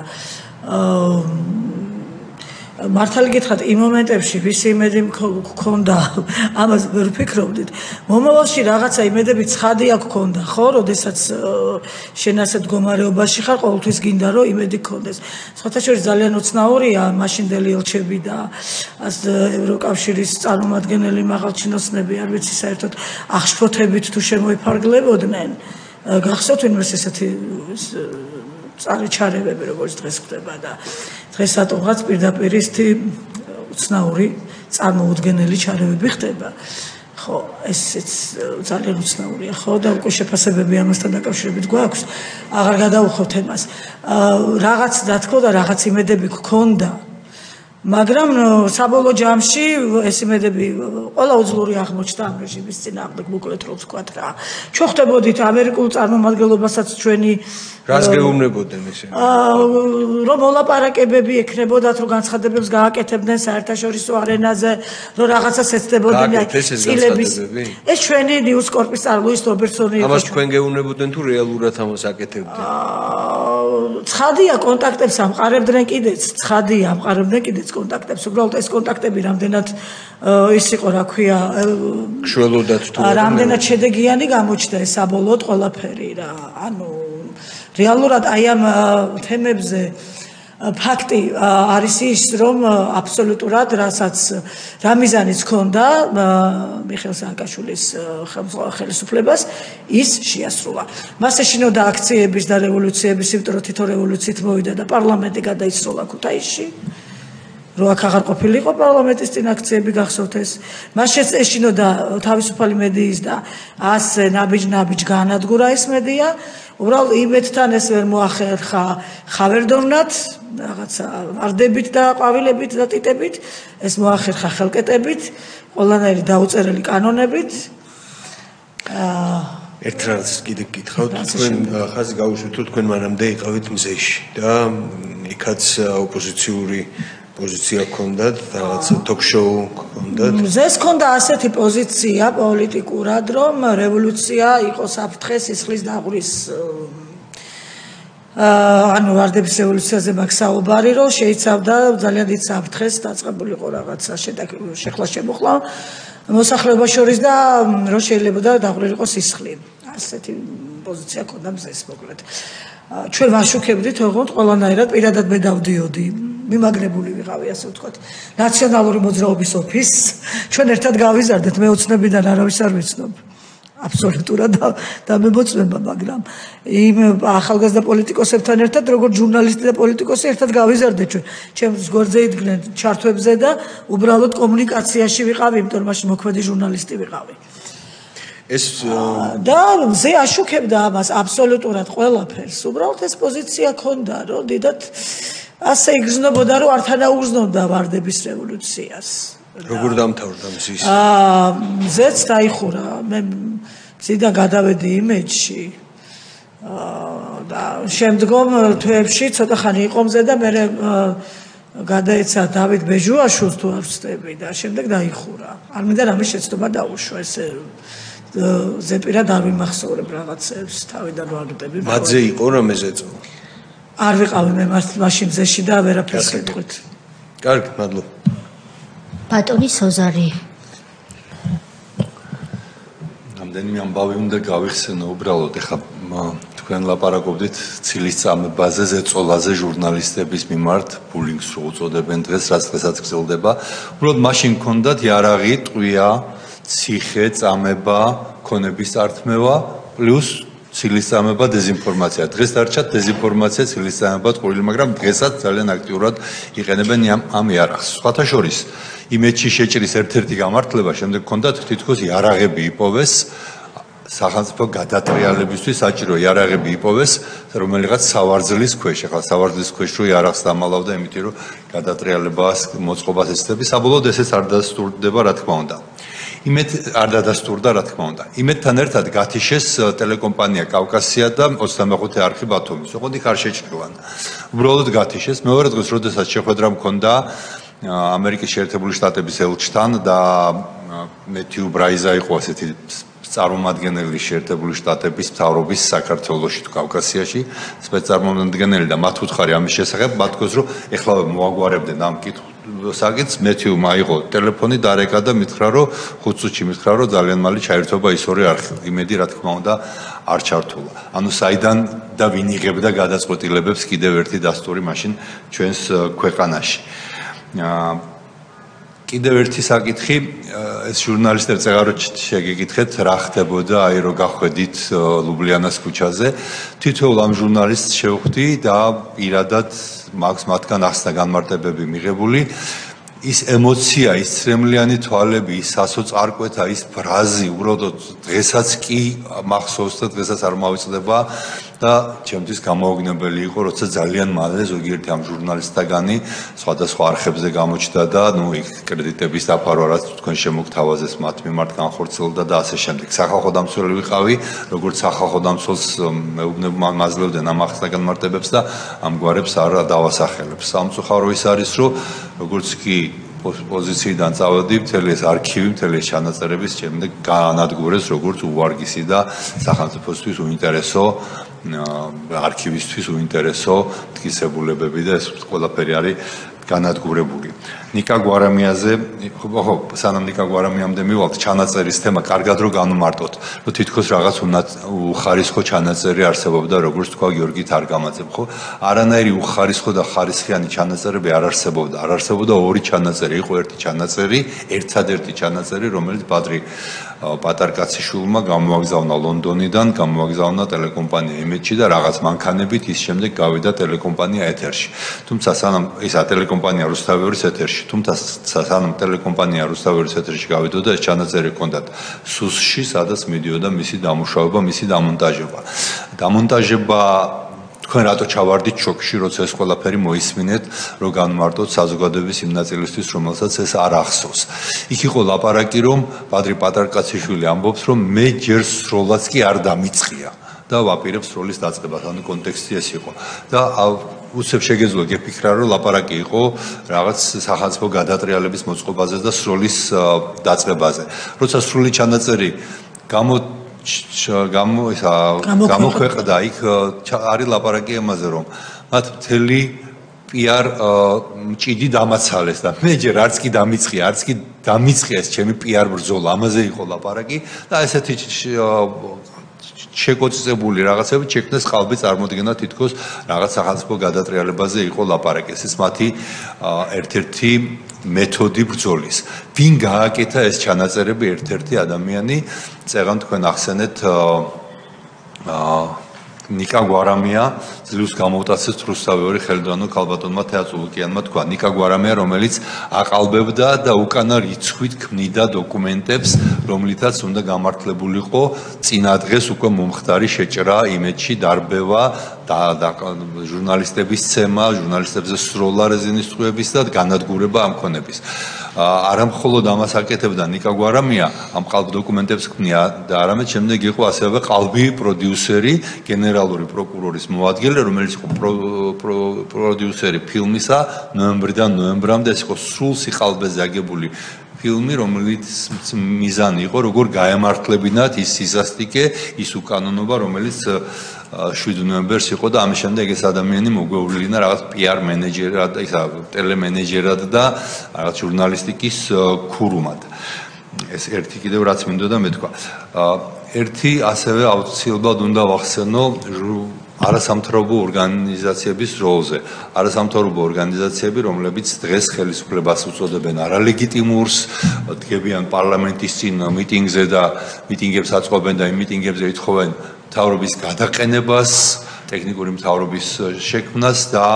მართალი გითხრათ იმ მომენტებში ვისი იმედი გქონდა ამას ვერ ვფიქრობდით მომავალში რაღაცა იმედები ცხადია გქონდა ხო როდესაც შენ ასეთ მდგომარეობაში ხარ ყოველთვის გინდა რომ იმედი გქონდეს სხვათა შორის ძალიან უცნაურია მაშინდელი ელჩები და ევროკავშირის წარმომადგენელი მაღალჩინოსნები არ ვიცი საერთოდ აღშფოთებით თუ შემოიფარგლებოდნენ გახსოვთ ვინმეს ესეთი წარეჩარებები როგორც დღეს ხდება და დღეს ატომღაც პირდაპირ ისეთი უცნაური წარმოუდგენელი ჩარევები ხდება ხო ესეც ძალიან უცნაურია ხო და უკვე შეფასებები ამასთან დაკავშირებით გვაქვს აღარ გადავუხავთ ემას რაღაც რა თქმა უნდა რაღაც იმედები გქონდა მაგრამ საბოლოო ჯამში ეს იმედები ყველა უძლური აღმოჩნდა ამ რეჟიმის წინააღმდეგ მოკლედ რო ვთქვათ რა ჩვენ ხვდებოდით ამერიკულ წარმომადგენლობასაც ჩვენი რას გეუბნებოდნენ ესე რომ მოლაპარაკებები ექნებოდათ რომ განცხადებებს გააკეთებდნენ საერთაშორისო არენაზე რომ რაღაცას ეცდებოდნენ წილების ეს ჩვენი ნიუსკორპის ლუის რობერტსონი ამას თქვენ გეუბნებოდნენ თუ რეალურად ამას აკეთებდნენ ცხადია კონტაქტებს ამყარებდნენ კიდეც ცხადია ამყარებდნენ კიდეც კონტაქტებს უბრალოდ ეს კონტაქტები რამდენად ის იყო რა ქვია შველოდათ თუ რამდენად შედეგიანი გამოჩნდა ეს საბოლოოდ ყველაფერი რა ანუ რეალურად აი ამ თემებზე ფაქტი არის ის რომ აბსოლუტურად რასაც რა მიზანიც ჰქონდა მიხეილ სააკაშვილის ხელისუფლებას ის შეასრულა მას ეშინოდა აქციების და რევოლუციების იმიტომ რომ თითო რევოლუციით მოვიდა და პარლამენტი გადაისროლა ქუთაისში რო აქ აღარ ყოფილიყო პარლამენტის წინ აქციები გახსოვთ ეს მას ეშინოდა თავისუფალი მედიის და ასე ნაბიჯ განადგურა ეს მედია უბრალოდ იმედთან ეს ვერ მოახერხა ხავერდოვნად რაღაცა ვარდებით და ყვავილებით და ტიტებით ეს მოახერხა ხელკეტებით ყველანაირი დაუწერელი კანონებით ერთ რამს კიდე გითხავთ თქვენ ხაზი გაუშვით რომ თქვენ მანამდე იყავით მზეში და იქაც ოპოზიციური პოზიცია გქონდათ რაღაცა ток-შოუ გქონდათ მზეს გქონდა ასეთი პოზიცია პოლიტიკურად რომ რევოლუცია იყო საფრთხე სისხლის დაღურის ანუ ვარდების რევოლუციაზე მაქვს საუბარი რომ შეიცავდა ძალიან დიდ საფრთხეს დაწყებულიყო რაღაცა შეხლა შემოხლა მოსახლეობას შორის და რომ შეიძლება დაღურილიყო სისხლი ასეთი პოზიცია გქონდა მზეს მოკლედ ჩვენ ვაშუქებდით ოღონდ ყველანაირად პირადად მე დავდიოდი მიმაგრებული ვიყავი ასე ვთქვათ ნაციონალური მოძრაობის ოფისს ჩვენ ერთად გავიზარდეთ მე ოცნებიდან არავის არ ვიცნობ აბსოლუტურად და მემოწმება მაგრამ იმ ახალგაზრდა პოლიტიკოსებთან ერთად როგორც ჟურნალისტი და პოლიტიკოსი ერთად გავიზარდეთ ჩვენ ჩემს გვერდზე იდგნენ ჩართვებზე და უბრალოდ კომუნიკაციაში ვიყავი იმიტომ რომ მაშინ მოქმედი ჟურნალისტი ვიყავი ეს და მზე აშუქებდა ამას აბსოლუტურად ყველაფერს. უბრალოდ ეს პოზიცია ქონდა, რომ დიდად ასე იგრძნობოდა, რომ არ თანაუგრძნობდა ვარდების რევოლუციას. როგორ დამთავრდა მზის? მზეც დაიხურა. მე მზიდან გადავედი იმედში. და შემდგომ თვეებში ცოტა ხანი იყო მზე და მე გადაეცა დავით ბეჟუაშვილს თუ არ ვწდები და შემდეგ დაიხურა. არ მინდა რამე შეცდომა დაუშვა ესე ზეპირად არ ვიმახსოვრებ რაღაცებს თავიდან ვაგდები. მათზე იყო რამე ზეწო? არ ვიყავი მე მაშინ მზეში და ვერაფერს გეტყვით. კარგი, მადლობა. ბატონი სოზარი. რამდენიმე ამბავი უნდა გავიხსენო უბრალოდ ეხლა თქვენ ლაპარაკობდით ცილის წამებაზე, ზეწოლაზე ჟურნალისტების მიმართ, ბულინგს რო უწოდებენ დღეს, რაც დღესაც გრძელდება. უბრალოდ მაშინ გქონდათ იარაღი, ტყვია, ციხე, წამება, ქონების წართმევა, პლუს ცილის წამება, დეზინფორმაცია. დღეს დარჩათ დეზინფორმაცია, ცილის წამება, ტყვილი, მაგრამ დღესაც ძალიან აქტიურად იყენებენ ამ იარაღს. სხვათა შორის, იმედში შეჭრის ერთ-ერთი გამართლება შემდეგ გქონდათ თითქოს იარაღები იპოვეს სახელმწიფო გადატრიალებისთვის საჭირო იარაღები იპოვეს რომელიღაც სავარძლის ქვეშ. ახლა სავარძლის ქვეშ რო იარაღს დამალავდა, იმიტომ რომ გადატრიალებას მოწყობას ეცდები, საბოლოოდ ესეც არ დასტურდება, რა თქმა უნდა. იმედ არ დადასტურდა, რა თქმა უნდა. იმედთან ერთად გათიშეს ტელეკომპანია კავკასია და 25 არხი ბათუმის. ოღონდ იქ არ შეჭრილან. უბრალოდ გათიშეს. მეორე დღეს, როდესაც შეხვედრა მქონდა ამერიკის შეერთებული შტატების ელჩთან და მეთიუ ბრაიზა იყო ასეთი წარმომადგენელი შეერთებული შტატების მთავრობის საქართველოში თუ კავკასიაში სპეცწარმომადგენელი და მათ უთხარი ამის შესახებ მათქოს რომ ეხლავე მოაგვარებდნენ ამ კითხვას მეთიუმ აიღო ტელეფონი დარეკა და მითხრა რომ 5 წუთში მითხრა რომ ძალიან მალე ჩაერთვება ის ორი არხი. იმედი რა თქმა უნდა არ ჩართულა. ანუ საიდან და ვინ იღებდა გადაწყვეტილებებს კიდევ ერთი დასტური მაშინ ჩვენს ქვეყანაში. კიდევ ერთი საკითხი, ეს ჟურნალისტებს წეგარო შეგეკითხეთ, რა ხდებოდა, აი რო გახვედით ლუბლიანას ქუჩაზე. თითოეულ ამ ჟურნალისტს შევხვდი და პირადად მაქვს მათგან ახსნა განმარტებები მიღებული. ის ემოცია, ის ცრემლიანი თვალები, ის სასოწარკვეთა, ის ბრაზი, უბრალოდ დღესაც კი მახსოვს და დღესაც არ მოვიწდება და ჩემთვის გამოუგნებელი იყო, როცა ძალიან მალე ზოგიერთი ამ ჟურნალისტთაგანი სხვადასხვა არხებზე გამოჩნდა და იქ კრედიტების დაფარვა, რაც თქვენ შემოგთავაზეს მათ მიმართ განხორციელდა და ასე შემდეგ. სახალხო დამცველი ვიყავი, როგორც სახალხო დამცველს მაძლევდნენ ამ ახსნა განმარტებებს და ამგვარებს არ დავასახელებ. სამწუხარო ის არის, რომ როგორც კი პოზიციიდან წავედი, მთელი ეს არქივი, მთელი ეს ჩანაწერების შემდეგ გაანადგურეს როგორც უვარგისი და სახელმწიფოსთვის უინტერესო არქივისთვის უინტერესო მტკიცებულებები და ეს ყველაფერი არის განადგურებული. ნიკა გვარამიაზე, ხო, სანამ ნიკა გვარამიამდე მივალთ, ჩანაწერის თემა კარგად რო განვმარტოთ, რომ თითქოს რაღაც უხარისხო ჩანაწერი არსებობდა, როგორც თქვა გიორგი თარგამაძემ, ხო? არანაირი უხარისხო და ხარისხიანი ჩანაწერები არ არსებობდა. არ არსებობდა ორი ჩანაწერი, იყო ერთი ჩანაწერი, ერთადერთი ჩანაწერი, რომელიც პატრი პატარკაციშვილმა გამოაგზავნა ლონდონიდან, გამოაგზავნა ტელეკომპანია იმედში და რაღაც მანქანებით ის შემდეგ გავიდა ტელეკომპანია ეთერში. თუმცა სანამ ისა ტელეკომპანია რუსთაველის ეთერში, თუმცა სანამ ტელეკომპანია რუსთაველის ეთერში გავიდოდა, ეს ჩანაწერი ჰქონდათ სუსში, სადაც მიდიოდა მისი დამუშავება, მისი დამონტაჟება. დამონტაჟება თქვენ რატო ჩავარდით შოკში, როცა ეს ყველაფერი მოისმინეთ, რომ განმარტოთ საზოგადოების იმ ნაწილისთვის, რომელსაც ეს არ ახსოვს. იქ იყო ლაპარაკი, რომ პატრი პატარკაციშვილი ამბობს, რომ მე ჯერ სროლაც კი არ დამიწყია და ვაპირებს სროლის დაწყებას, ანუ კონტექსტი ეს იყო. და უცებ შეგეძლო გეფიქრა, რომ ლაპარაკი იყო რაღაც სახელმწიფო გადატრიალების მოწყობაზე და სროლის დაწყებაზე. როცა სრული ჩანაწერი გამოქვეყნდა, იქ არის ლაპარაკი ამაზე, რომ მათ მთელი PR ჭიდი დამაცალეს და მე ჯერ არც კი დამიწყია, არც კი დამიწყეს ჩემი PR ბრძოლა, ამაზე იყო ლაპარაკი და ესეთი შეკოწებული რაღაცები შექმნეს ყალბი წარმოდგენა თითქოს რაღაც სახელმწიფო გადატრიალებაზე იყო ლაპარაკი. ეს მათი ერთ-ერთი მეთოდი ბრძოლის. ვინ გააკეთა ეს ჩანაწერები ერთ-ერთი ადამიანი, წეგან თქვენ ახსენეთ ნიკა გვარამია ძლივს გამოვტაცეს რუსთავი ხელდანო ქალბატონმა თეატრულკიანმა თქვა ნიკა გვარამია რომელიც აყალბებდა და უკანა რიცხვით ქმნიდა დოკუმენტებს რომლითაც უნდა გამართლებულიყო წინა დღეს უკვე მომხდარი შეჭრა იმედში დარბევა და ჟურნალისტების ცემა ჟურნალისტებზე სროლა რეზინის წყვილების და განადგურება ამ ქონების არამხოლოდ ამას აკეთებდა ნიკა გვარამია ამ ყალბ დოკუმენტებს ქმნია და არამედ შემდეგ იყო ასევე ყალბი პროდიუსერი გენერალური პროკურორის მოადგილე რომელიც იყო პროდიუსერი ფილმისა ნოემბრიდან ნოემბრამდე ეს იყო სრულ სიყალბეზე აგებული ფილმი რომელიც მიზანი იყო როგორ გაემართლებინათ ის სიზასტიკე ის უკანონობა რომელიც 7 ნოემბერს იყო და ამის შემდეგ ეს ადამიანი მოგვეუვლინა რაღაც PR მენეჯერად და ისა ტელემენეჯერად და რაღაც ჟურნალისტიკის ქურუმად ეს ერთი კიდევ რაც მინდოდა მეთქვა ერთი ასევე აუცილებლად უნდა ვახსენო არასამთავრობო ორგანიზაციების როლზე. არასამთავრობო ორგანიზაციები, რომლებიც დღეს ხელისუფლებას უწოდებენ არალეგიტიმურს, დგებიან პარლამენტის წინ მიტინგზე და მიტინგებს აწყობენ და იმ მიტინგებზე ითხოვენ მთავრობის გადაყენებას, ტექნიკური მთავრობის შექმნას და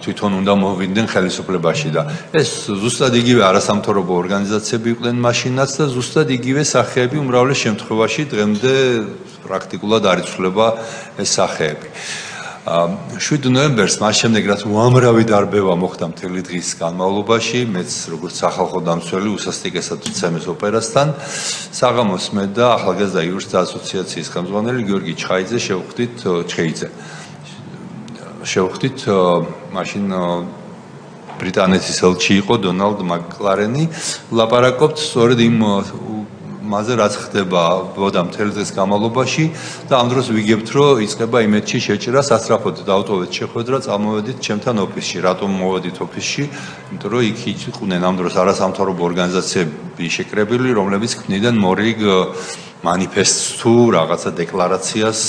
თვითონ უნდა მოვიდნენ ხელისუფლებაში და ეს ზუსტად იგივე არასამთავრობო ორგანიზაციები იყვნენ მაშინაც და ზუსტად იგივე სახეები უმრავლეს შემთხვევაში დღემდე პრაქტიკულად არ იცვლება ეს სახეები. 7 ნოემბერს მას შემდეგ რაც უამრავი დარბევა მოხდა მთელი დღის განმავლობაში, მეც როგორც სახალხო დამცველი უსასტიკესად ვცემეს ოპერასთან, საღამოს მე და ახალგაზრდა იურისტთა ასოციაციის ხელმძღვანელი გიორგი ჩხაიძე შევხვდით მაშინ ბრიტანეთის ელჩი იყო დონალდ მაკლარენი ლაპარაკობთ სწორედ იმ მასზე რაც ხდება ბოდა მთელი დღის განმავლობაში და ამ დროს ვიგებთ რომ იწყება იმედში შეჭრა სასწრაფოდ დავტოვეთ შეხვედრა წამოვედით ჩემთან ოფისში რატომ მოვედით ოფისში იმიტომ რომ იქ იყვნენ ამ დროს არასამთავრობო ორგანიზაციები შეკრებილი რომლებიც ქმნიდნენ მორიგ მანიფესტს თუ რაღაცა დეკლარაციას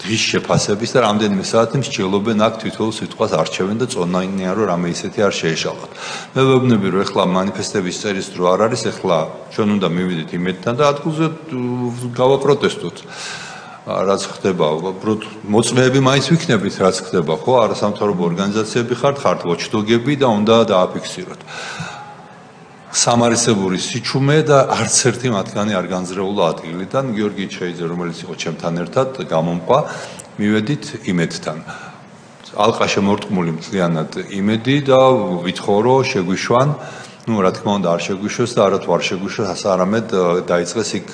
დღის შეფასების და რამდენიმე საათი მსჯელობენ აქ თვითონ სიტყვას არჩევენ და წონაინია რომ რამე ისეთი არ შეეშალოთ. მე ვებნები რომ ეხლა მანიფესტების წერის დრო არ არის, ეხლა ჩვენ უნდა მივიდეთ იმედთან და ადგილზე გავაპროტესტოთ. რაც ხდება, მოწმეები მაინც ვიქნებით, რაც ხდება, ხო? არასამთავრობო ორგანიზაციები ხართ ვოჩდოგები და უნდა დააფიქსიროთ. სამარისებური სიჩუმე და არც ერთი მათგანი არ განზრეულა ადგილიდან გიორგი ჩხეიძე რომელიც იყო ჩემთან ერთად გამომყვა მივედით იმედთან ალყა შემორტყმული მთლიანად იმედი და ვითხოვრო შეგვიშვან ну რა თქმა უნდა არ შეგვიშვეს და არათუ არ შეგვიშვეს არამედ დაიწყეს იქ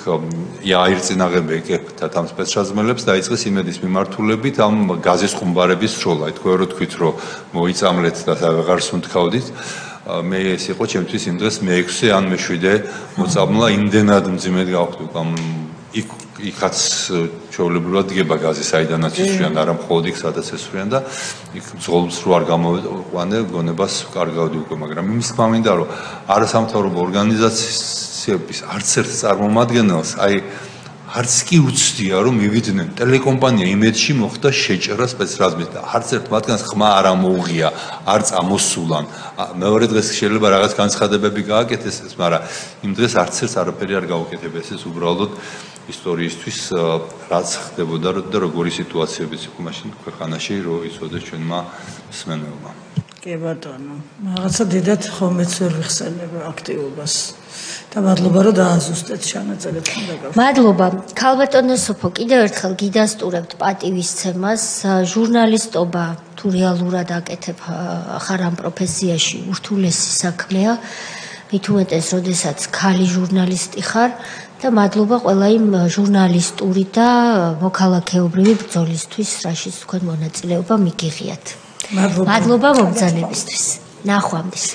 იაირ წინაღები ეკეთათ ამ სპეცრაზმელებს დაიწყეს იმედის მიმართულებით ამ გაზის ხუმბარების სროლა ითქვა რომ თქვით რომ მოიწამლეთ და ვეღარ სუნთქავდით მე ეს იყო ჩემთვის იმ დღეს მე-6 ან მე-7 მოწამლა იმდენად მძიმედ გავხდი იქაც ჩვეულებრივად დგება გაზი საიდანაც ისვრიან არა მხოლოდ იქ სადაც ესვრიან და იქ ძღოლს რო არ გამოვიყვანე გონებას კარგავდი უკვე მაგრამ იმის თქმა მინდა რომ არასამთავრობო ორგანიზაციების არც ერთ წარმომადგენელს აი არც კი უცდია რომ მივიდნენ ტელეკომპანია იმედში მოხდა შეჭრა სპეცრაზმით და არც ერთ მათგანს ხმა არ ამოუღია არ წამოსულან მეორე დღეს შეიძლება რაღაც განცხადებები გააკეთეს მაგრამ იმ დღეს არც ერთ არაფერი არ გაუკეთებიათ ეს უბრალოდ ისტორიისთვის რაც ხდებოდა და როგორი სიტუაციებიც იყო მაშინ ქვეყანაში რომ იცოდეს ჩვენმა მსმენელმა კი ბატონო რაღაცა დიდად ხომეც ვერ ვიხსენებ აქტივობას და მადლობა რომ დააზუსტეთ ჩანაწერებს უნდა მადლობა ქალბატონო სოფო კიდევ ერთხელ გიდასტურებთ პატივისცემას ჟურნალისტობა თუ რეალურად აკეთებ ახარ ამ პროფესიაში ურთულესი საქმეა მით უმეტეს როდესაც ქალი ჟურნალისტი ხარ და მადლობა ყველა იმ ჟურნალისტური და მოქალაქეობრივი ბრძოლისთვის რაშიც თქვენ მონაწილეობა მიგიღიათ მადლობა მომბრძანებისთვის ნახვამდის